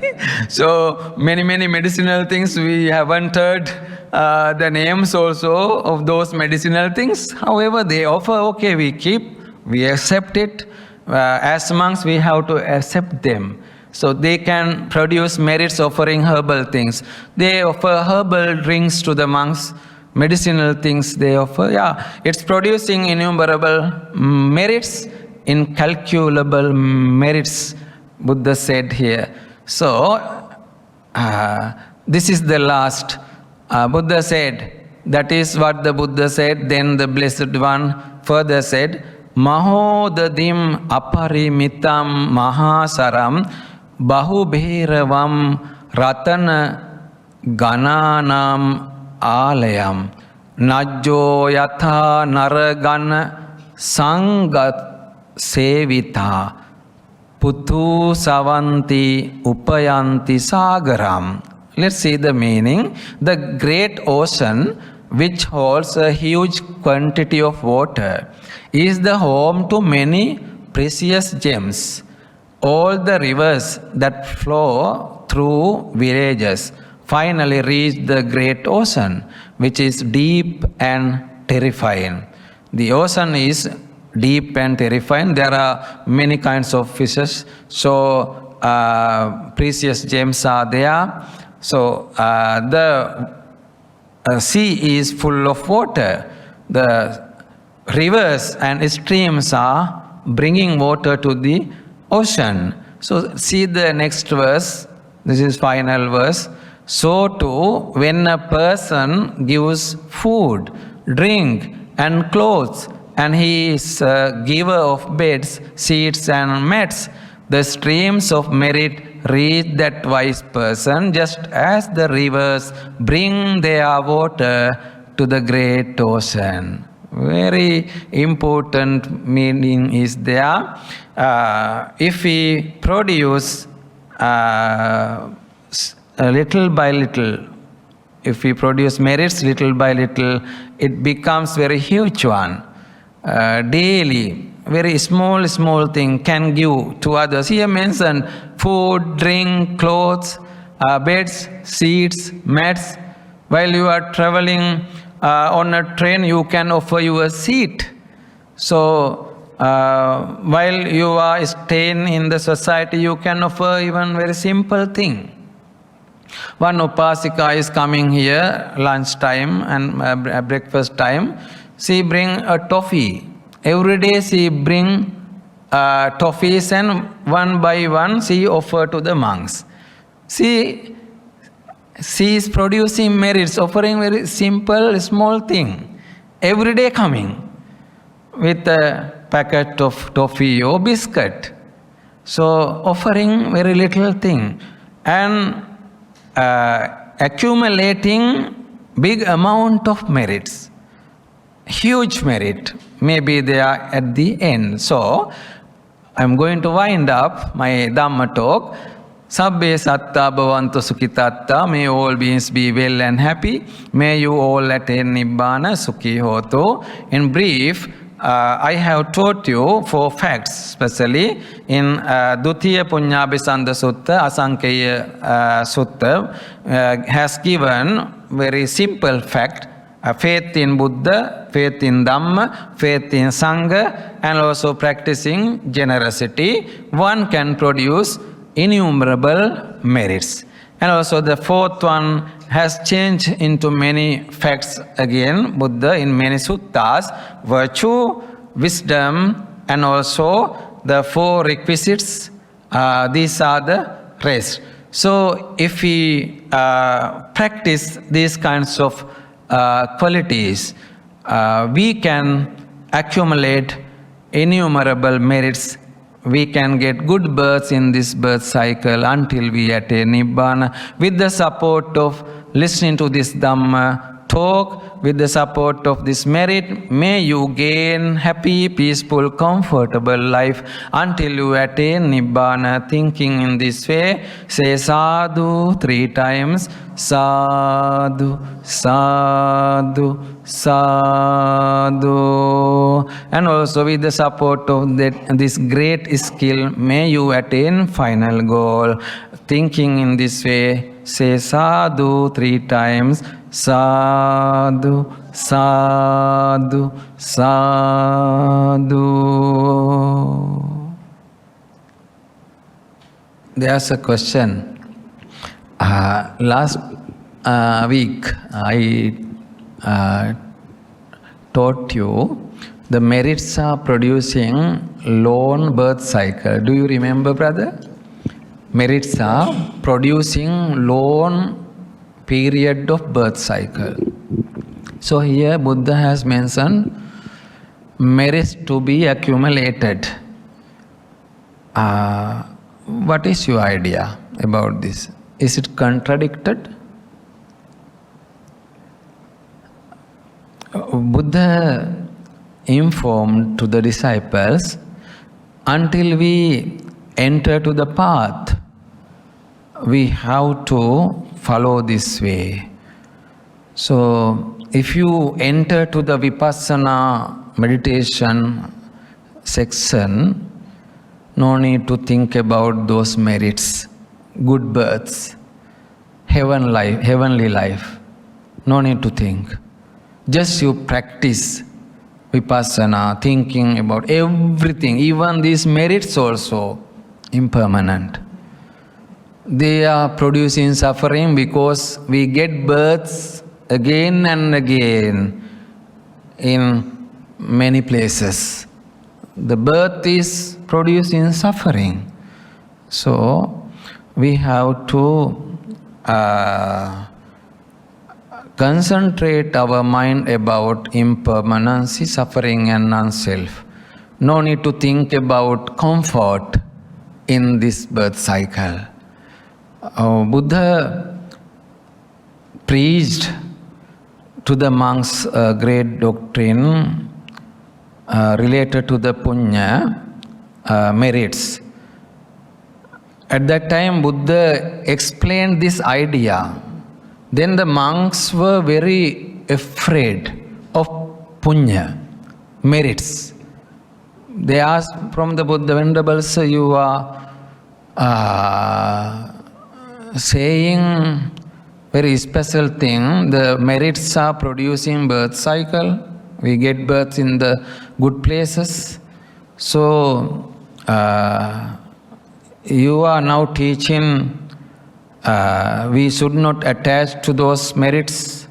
So many medicinal things, we haven't heard the names also of those medicinal things. However, they offer, okay, we keep, we accept it. As monks, we have to accept them. So they can produce merits offering herbal things. They offer herbal drinks to the monks, medicinal things they offer. Yeah, it's producing innumerable merits, incalculable merits, Buddha said here. So, this is the last. Buddha said, that is what the Buddha said. Then the Blessed One further said, Mahodadim aparimitam mahasaram bahubheravam ratana gananam alayam najjo yatha naragana sangat sevita putu savanti upayanti sagaram. Let's see the meaning. The great ocean, which holds a huge quantity of water, is the home to many precious gems. All the rivers that flow through villages finally reach the great ocean, which is deep and terrifying. The ocean is deep and terrifying. There are many kinds of fishes. So precious gems are there. So the sea is full of water. The rivers and streams are bringing water to the ocean. So see the next verse. This is final verse. So too, when a person gives food, drink and clothes, and he is a giver of beds, seats and mats, the streams of merit reach that wise person, just as the rivers bring their water to the great ocean. Very important meaning is there. If we produce little by little, if we produce merits little by little, it becomes very huge one. Daily, very small thing can give to others. Here mentioned food, drink, clothes, beds, seats, mats. While you are traveling on a train, you can offer you a seat. So while you are staying in the society, you can offer even very simple thing. One upasika is coming here lunch time and breakfast time. She bring a toffee. Every day she bring toffees, and one by one she offer to the monks. She is producing merits, offering very simple, small thing. Every day coming with a packet of toffee or biscuit. So offering very little thing. And accumulating big amount of merits, huge merit. Maybe they are at the end. So, I'm going to wind up my Dhamma talk. Sabbe satta bhavantu sukhitatta. May all beings be well and happy. May you all attain Nibbana sukhi hotu. In brief, I have taught you 4 facts, especially in Dutiya Punyabhisanda Sutta, Asankheyya Sutta, has given very simple fact. Faith in Buddha, faith in Dhamma, faith in Sangha, and also practicing generosity. One can produce innumerable merits. And also the 4th one has changed into many facts again, Buddha in many suttas, virtue, wisdom, and also the 4 requisites. These are the rest. So if we practice these kinds of qualities, we can accumulate innumerable merits. We can get good births in this birth cycle until we attain Nibbana. With the support of listening to this Dhamma talk, with the support of this merit, may you gain happy, peaceful, comfortable life until you attain Nibbana. Thinking in this way, say sadhu 3 times. Sadhu, sadhu, sadhu. And also with the support of this great skill, may you attain final goal. Thinking in this way, say sadhu 3 times. Sadhu, sadhu, sadhu. There's a question. Last week, I taught you the merits are producing lone birth cycle. Do you remember, brother? Merits are producing lone period of birth cycle. So here Buddha has mentioned merits to be accumulated. What is your idea about this? Is it contradicted? Buddha informed to the disciples, until we enter to the path, we have to follow this way. So, if you enter to the Vipassana meditation section, no need to think about those merits, good births, heavenly life. No need to think. Just you practice Vipassana, thinking about everything, even these merits also impermanent. They are producing suffering because we get births again and again in many places. The birth is producing suffering. So we have to concentrate our mind about impermanency, suffering and non-self. No need to think about comfort in this birth cycle. Buddha preached to the monks a great doctrine related to the punya merits. At that time, Buddha explained this idea. Then the monks were very afraid of punya, merits. They asked from the Buddha, Venerable Sir, you are saying very special thing, the merits are producing birth cycle, we get births in the good places. So, you are now teaching we should not attach to those merits.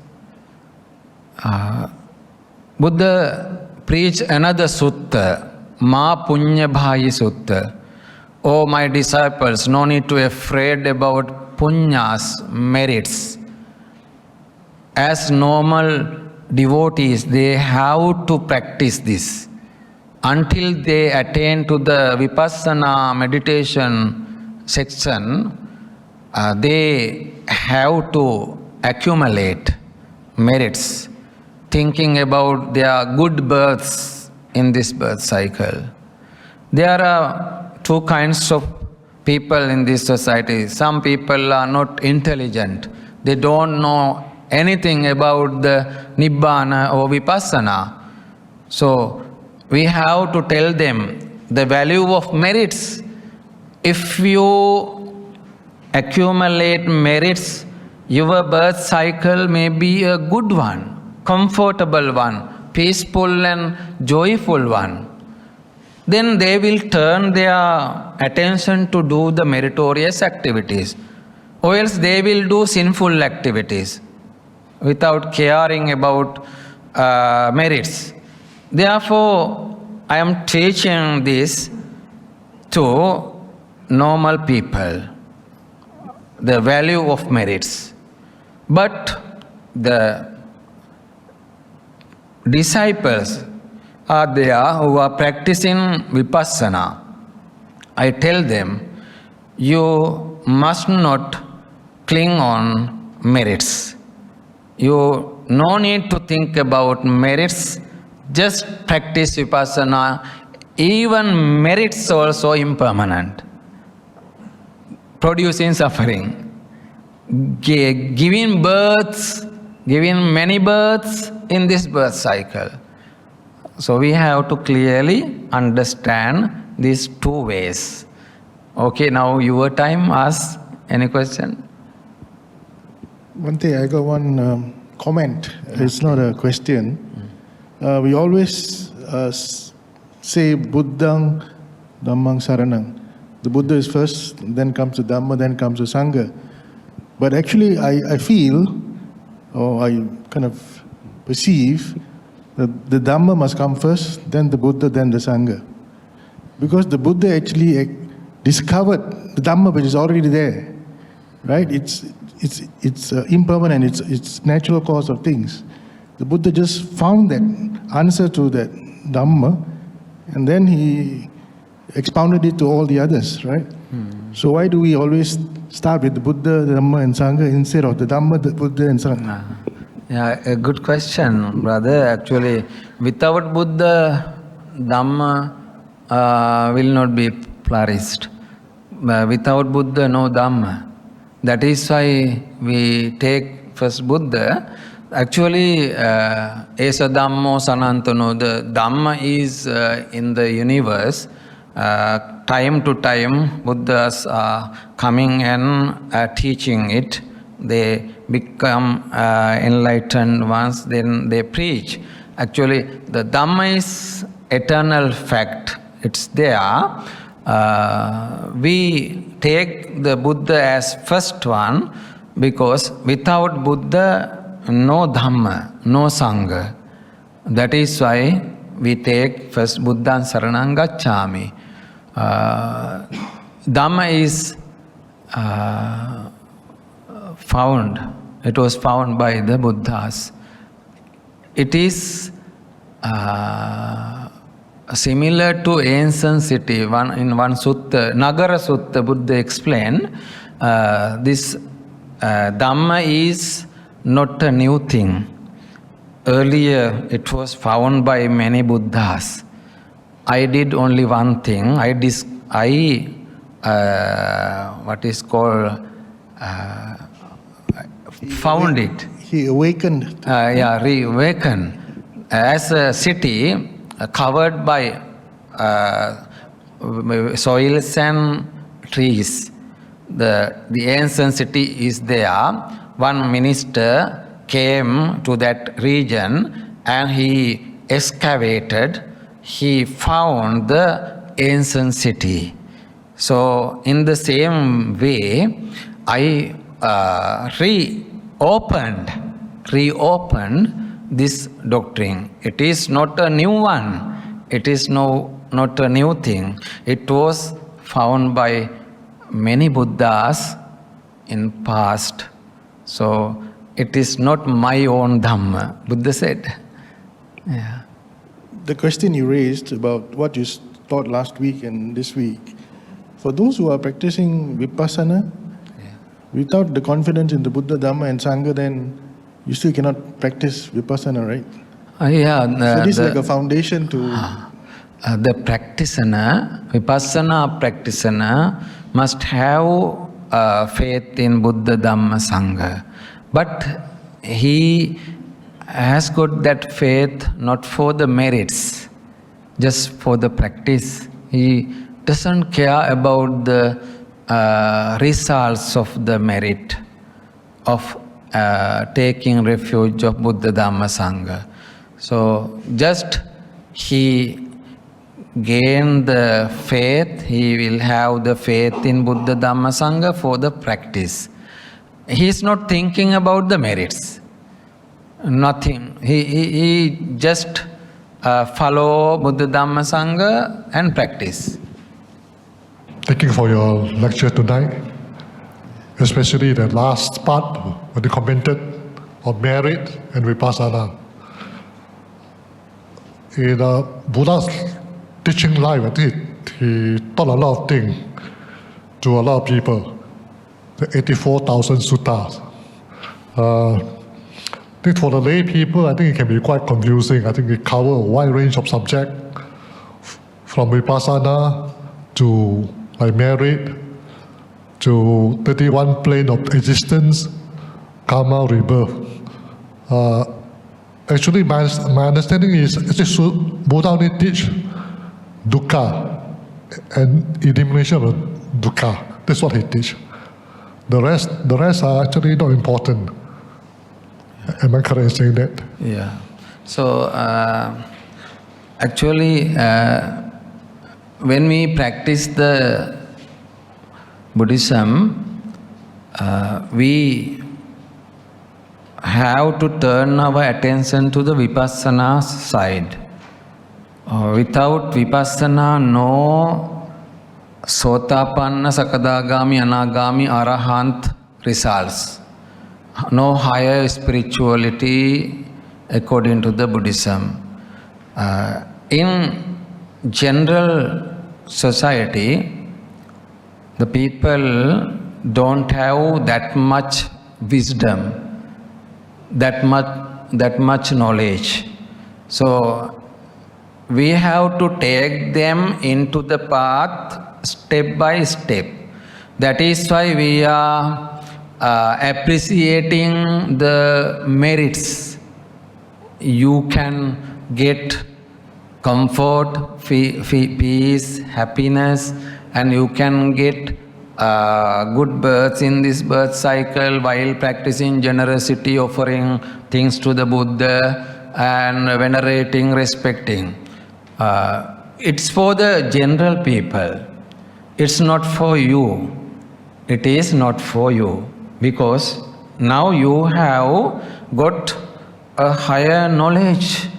Buddha preached another sutta, Ma Punya Bhayi Sutta. Oh my disciples, no need to be afraid about punyas, merits. As normal devotees, they have to practice this. Until they attain to the Vipassana meditation section, they have to accumulate merits, thinking about their good births in this birth cycle. There are two kinds of people in this society. Some people are not intelligent. They don't know anything about the Nibbana or Vipassana. So we have to tell them the value of merits. If you accumulate merits, your birth cycle may be a good one, comfortable one, peaceful and joyful one. Then they will turn their attention to do the meritorious activities, or else they will do sinful activities without caring about merits. Therefore, I am teaching this to normal people, the value of merits. But the disciples are there who are practicing Vipassana. I tell them, you must not cling on merits. You no need to think about merits, just practice Vipassana. Even merits also impermanent, producing suffering. Giving births, giving many births in this birth cycle. So we have to clearly understand these two ways. Okay, now your time. Ask any question. Bhante, I got one comment. It's not a question. We always say Buddhang, Dhammang, Saranang. The Buddha is first, then comes the Dhamma, then comes the Sangha. But actually, I feel, or I kind of perceive, that the Dhamma must come first, then the Buddha, then the Sangha. Because the Buddha actually discovered the Dhamma which is already there, right? It's impermanent, it's natural cause of things. The Buddha just found that answer to that Dhamma, and then he expounded it to all the others, right? So why do we always start with the Buddha, the Dhamma and Sangha instead of the Dhamma, the Buddha and Sangha? Yeah, a good question, brother. Actually, without Buddha, Dhamma will not be flourished. Without Buddha, no Dhamma. That is why we take first Buddha. Actually, Esa Dhammo Sanantano, the Dhamma is in the universe. Time to time, Buddhas are coming and teaching it. They become enlightened once, then they preach. Actually, the Dhamma is eternal fact. It's there. We take the Buddha as first one because without Buddha, no Dhamma, no Sangha. That is why we take first Buddha and Saranang Gacchami. Dhamma is found. It was found by the Buddhas. It is similar to ancient city. In one sutta, Nagara Sutta, Buddha explained this Dhamma is not a new thing. Earlier, it was found by many Buddhas. I did only one thing. What is called found it. He awakened. Reawakened. As a city covered by soils and trees, the ancient city is there. One minister came to that region and he excavated. He found the ancient city. So in the same way, I reopened this doctrine. It is not a new one. It is not a new thing. It was found by many Buddhas in past. So it is not my own Dhamma, Buddha said. Yeah. The question you raised about what you taught last week and this week, for those who are practicing Vipassana, Without the confidence in the Buddha, Dhamma and Sangha, then you still cannot practice vipassana, right? So this is like a foundation to... the practitioner, vipassana practitioner must have faith in Buddha, Dhamma, Sangha. But he has got that faith not for the merits, just for the practice. He doesn't care about the results of the merit of taking refuge of Buddha, Dhamma, Sangha. So just he gain the faith, he will have the faith in Buddha, Dhamma, Sangha for the practice. He is not thinking about the merits. Nothing. He just follow Buddha, Dhamma, Sangha and practice. Thank you for your lecture tonight, especially the last part when you commented on merit and vipassana. In Buddha's teaching life, I think he taught a lot of things to a lot of people. The 84,000 suttas. I think for the lay people, I think it can be quite confusing. I think it covers a wide range of subjects, from vipassana to merit, to 31 plane of existence, karma, rebirth. Actually, my understanding is Buddha only teach dukkha and elimination of dukkha. That's what he teach. The rest are actually not important. Am I correct in saying that? Yeah. So actually, when we practice the Buddhism, we have to turn our attention to the vipassana side. Without vipassana, no sotapanna, sakadagami, anagami, arahant results. No higher spirituality according to the Buddhism. In general society, the people don't have that much wisdom, that much knowledge. So we have to take them into the path step by step. That is why we are appreciating the merits. You can get comfort, peace, happiness, and you can get good births in this birth cycle while practicing generosity, offering things to the Buddha and venerating, respecting. It's for the general people. It's not for you. It is not for you. Because now you have got a higher knowledge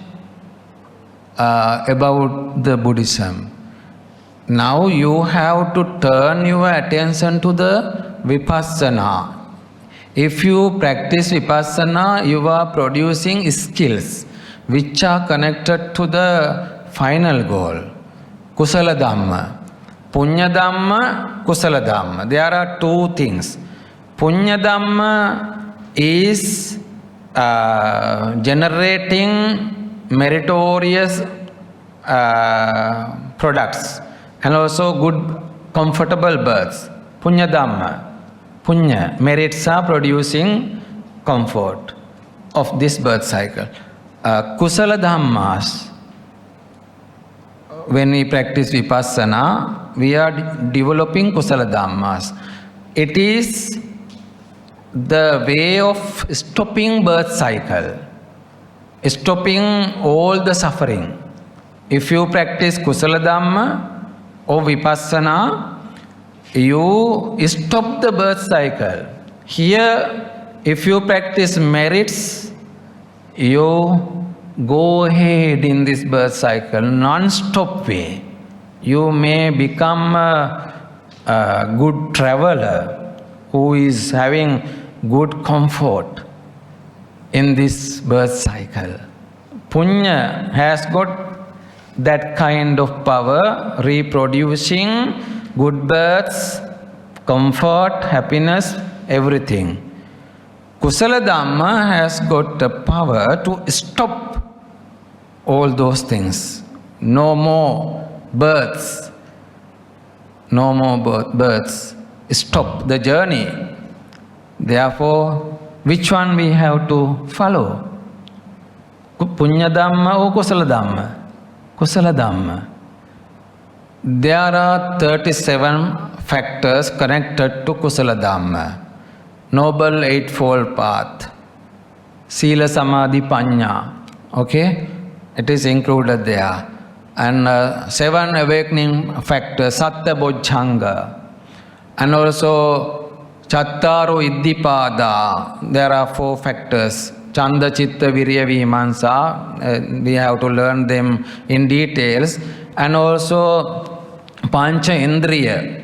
about the Buddhism. Now you have to turn your attention to the vipassana. If you practice vipassana, you are producing skills which are connected to the final goal, kusala dhamma. Punya dhamma, kusala dhamma. There are two things. Punya dhamma is generating meritorious products and also good, comfortable births. Punya dhamma. Punya, merits are producing comfort of this birth cycle. Kusala dhammas, when we practice vipassana, we are developing kusala dhammas. It is the way of stopping birth cycle, stopping all the suffering. If you practice kusala dhamma or vipassana, you stop the birth cycle. Here, if you practice merits, you go ahead in this birth cycle, non-stop way. You may become a good traveler who is having good comfort in this birth cycle. Punya has got that kind of power, reproducing good births, comfort, happiness, everything. Kusala Dhamma has got the power to stop all those things. No more births. No more births. Stop the journey. Therefore, which one we have to follow? Punya Dhamma or Kusala Dhamma? Kusala Dhamma. There are 37 factors connected to Kusala Dhamma. Noble Eightfold Path. Sila Samadhi Panya. Okay? It is included there. And 7 awakening factors, Satta Bodhanga. And also Chattaro Iddipada. There are 4 factors. Chanda Chitta Virya Vimansa. We have to learn them in details. And also Pancha Indriya.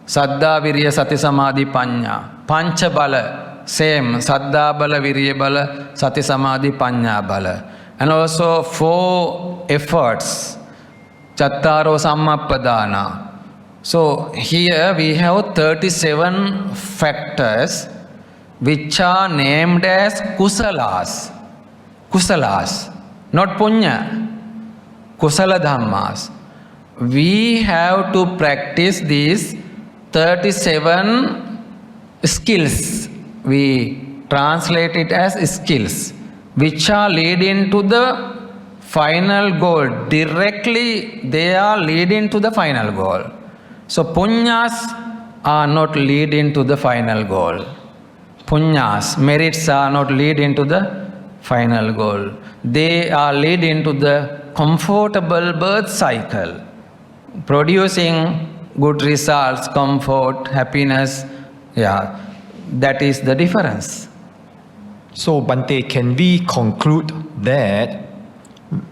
Saddha Virya Sati Samadhi Panya. Pancha Bala. Same. Saddha Bala Virya Bala Sati Samadhi Panya Bala. And also 4 efforts. Chattaro Sammapadana. So here we have 37 factors which are named as kusalas. Kusalas, not punya. Kusala Dhammas. We have to practice these 37 skills. We translate it as skills, which are leading to the final goal. Directly they are leading to the final goal. So punyas are not leading to the final goal. Punyas, merits are not leading to the final goal. They are leading to the comfortable birth cycle, producing good results, comfort, happiness. Yeah, that is the difference. So Bhante, can we conclude that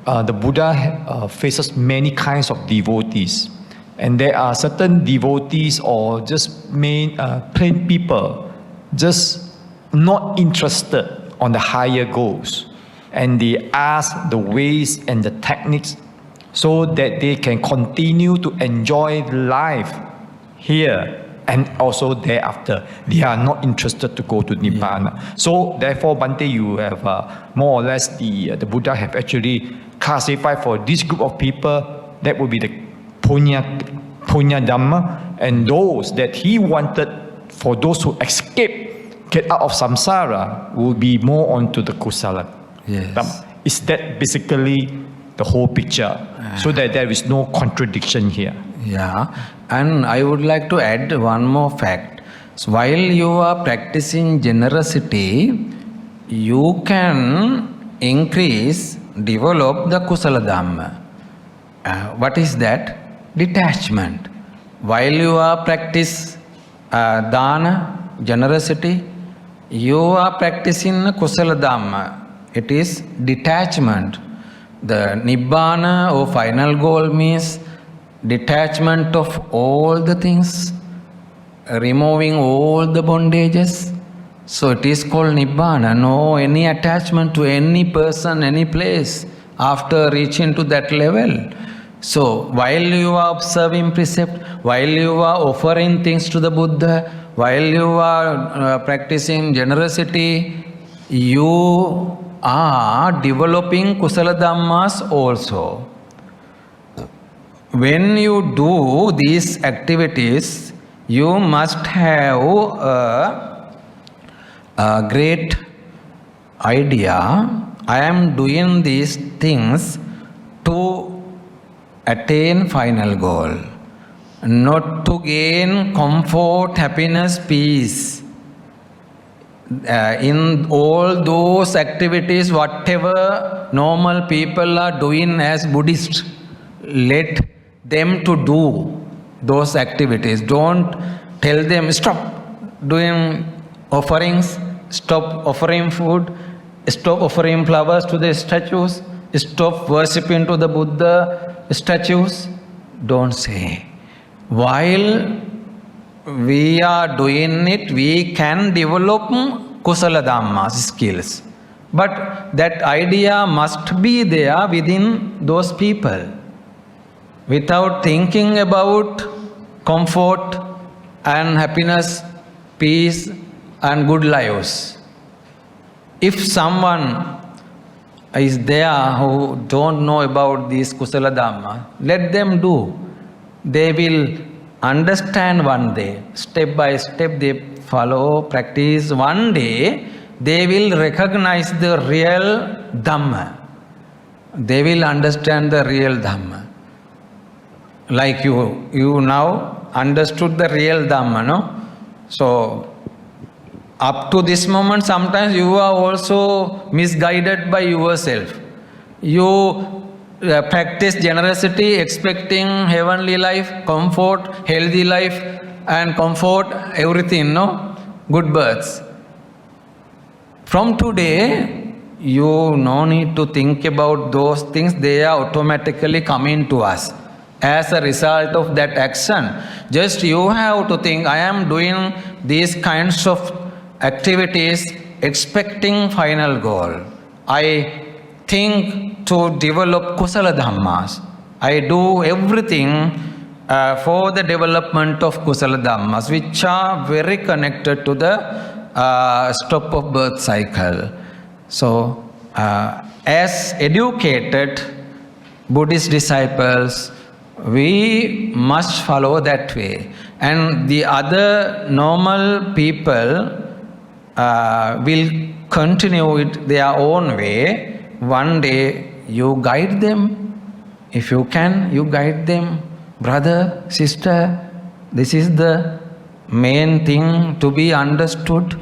the Buddha faces many kinds of devotees, and there are certain devotees or just plain people just not interested on the higher goals, and they ask the ways and the techniques so that they can continue to enjoy life here and also thereafter. They are not interested to go to Nibbana. So therefore, Bhante, you have more or less the Buddha have actually classified for this group of people, that would be the Punya Dhamma, and those that he wanted, for those who escape, get out of samsara, will be more onto the Kusala Dhamma. Is that basically the whole picture? So that there is no contradiction here. Yeah, and I would like to add one more fact. So while you are practicing generosity, you can increase, develop the Kusala Dhamma. What is that? Detachment. While you are practice dana, generosity, you are practicing Kusala Dhamma. It is detachment. The Nibbana or final goal means detachment of all the things, removing all the bondages. So it is called Nibbana. No any attachment to any person, any place after reaching to that level. So while you are observing precept, while you are offering things to the Buddha, while you are practicing generosity, you are developing Kusala Dhammas also. When you do these activities, you must have a great idea. I am doing these things to attain final goal, not to gain comfort, happiness, peace. In all those activities, whatever normal people are doing as Buddhists, let them to do those activities. Don't tell them stop doing offerings, stop offering food, stop offering flowers to the statues, stop worshipping to the Buddha statues. Don't say. While we are doing it, we can develop Kusala Dhamma skills. But that idea must be there within those people. Without thinking about comfort and happiness, peace and good lives. If someone is there who don't know about these Kusala Dhamma, let them do. They will understand one day. Step by step they follow, practice. One day they will recognize the real Dhamma. They will understand the real Dhamma. Like you now understood the real Dhamma, no? So, up to this moment, sometimes you are also misguided by yourself. You practice generosity, expecting heavenly life, comfort, healthy life, and comfort, everything, no? Good births. From today, you no need to think about those things, they are automatically coming to us as a result of that action. Just you have to think, I am doing these kinds of activities expecting final goal. I think to develop Kusala Dhammas. I do everything for the development of Kusala Dhammas, which are very connected to the stop of birth cycle. So, as educated Buddhist disciples, we must follow that way. And the other normal people will continue it their own way. One day you guide them. If you can, you guide them. Brother, sister, this is the main thing to be understood.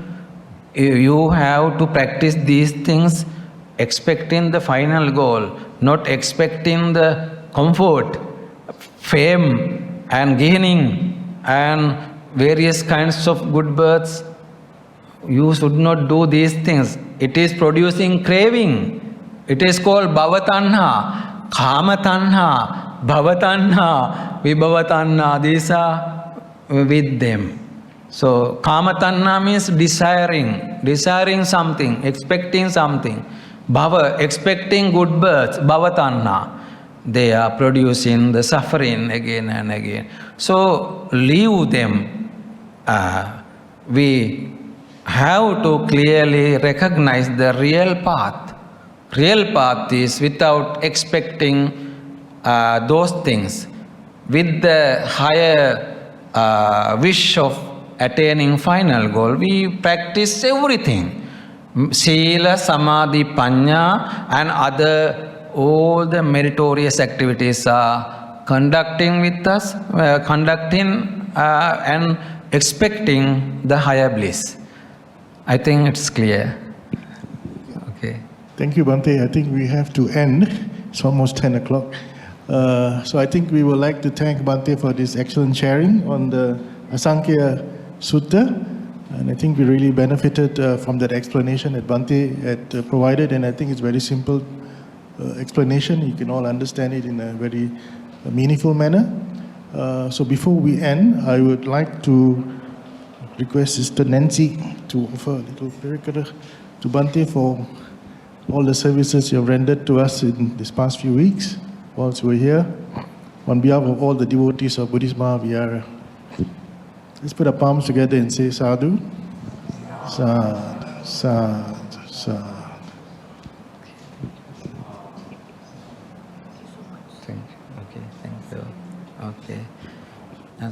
You have to practice these things expecting the final goal, not expecting the comfort, fame and gaining and various kinds of good births. You should not do these things. It is producing craving. It is called bhavatanha, kamatanha, bhavatanha, vibhavatanha. These are with them. So, kamatanha means desiring something, expecting something. Bhava, expecting good births, bhavatanha. They are producing the suffering again and again. So, leave them. We have to clearly recognize the real path. Real path is without expecting those things. With the higher wish of attaining final goal, we practice everything. Sila, Samadhi, Panya and other, all the meritorious activities are conducting with us, and expecting the higher bliss. I think it's clear. Okay. Thank you, Bhante. I think we have to end. It's almost 10 o'clock. So I think we would like to thank Bhante for this excellent sharing on the Asankheyya Sutta. And I think we really benefited from that explanation that Bhante had provided. And I think it's very simple explanation. You can all understand it in a very meaningful manner. So before we end, I would like to request Sister Nancy to offer a little prayer to Bhante for all the services you have rendered to us in these past few weeks whilst we're here. On behalf of all the devotees of Buddhist Maha Vihara, let's put our palms together and say sadhu, sadhu, sadhu, sadhu. Thank you. Okay, thank you. Okay. And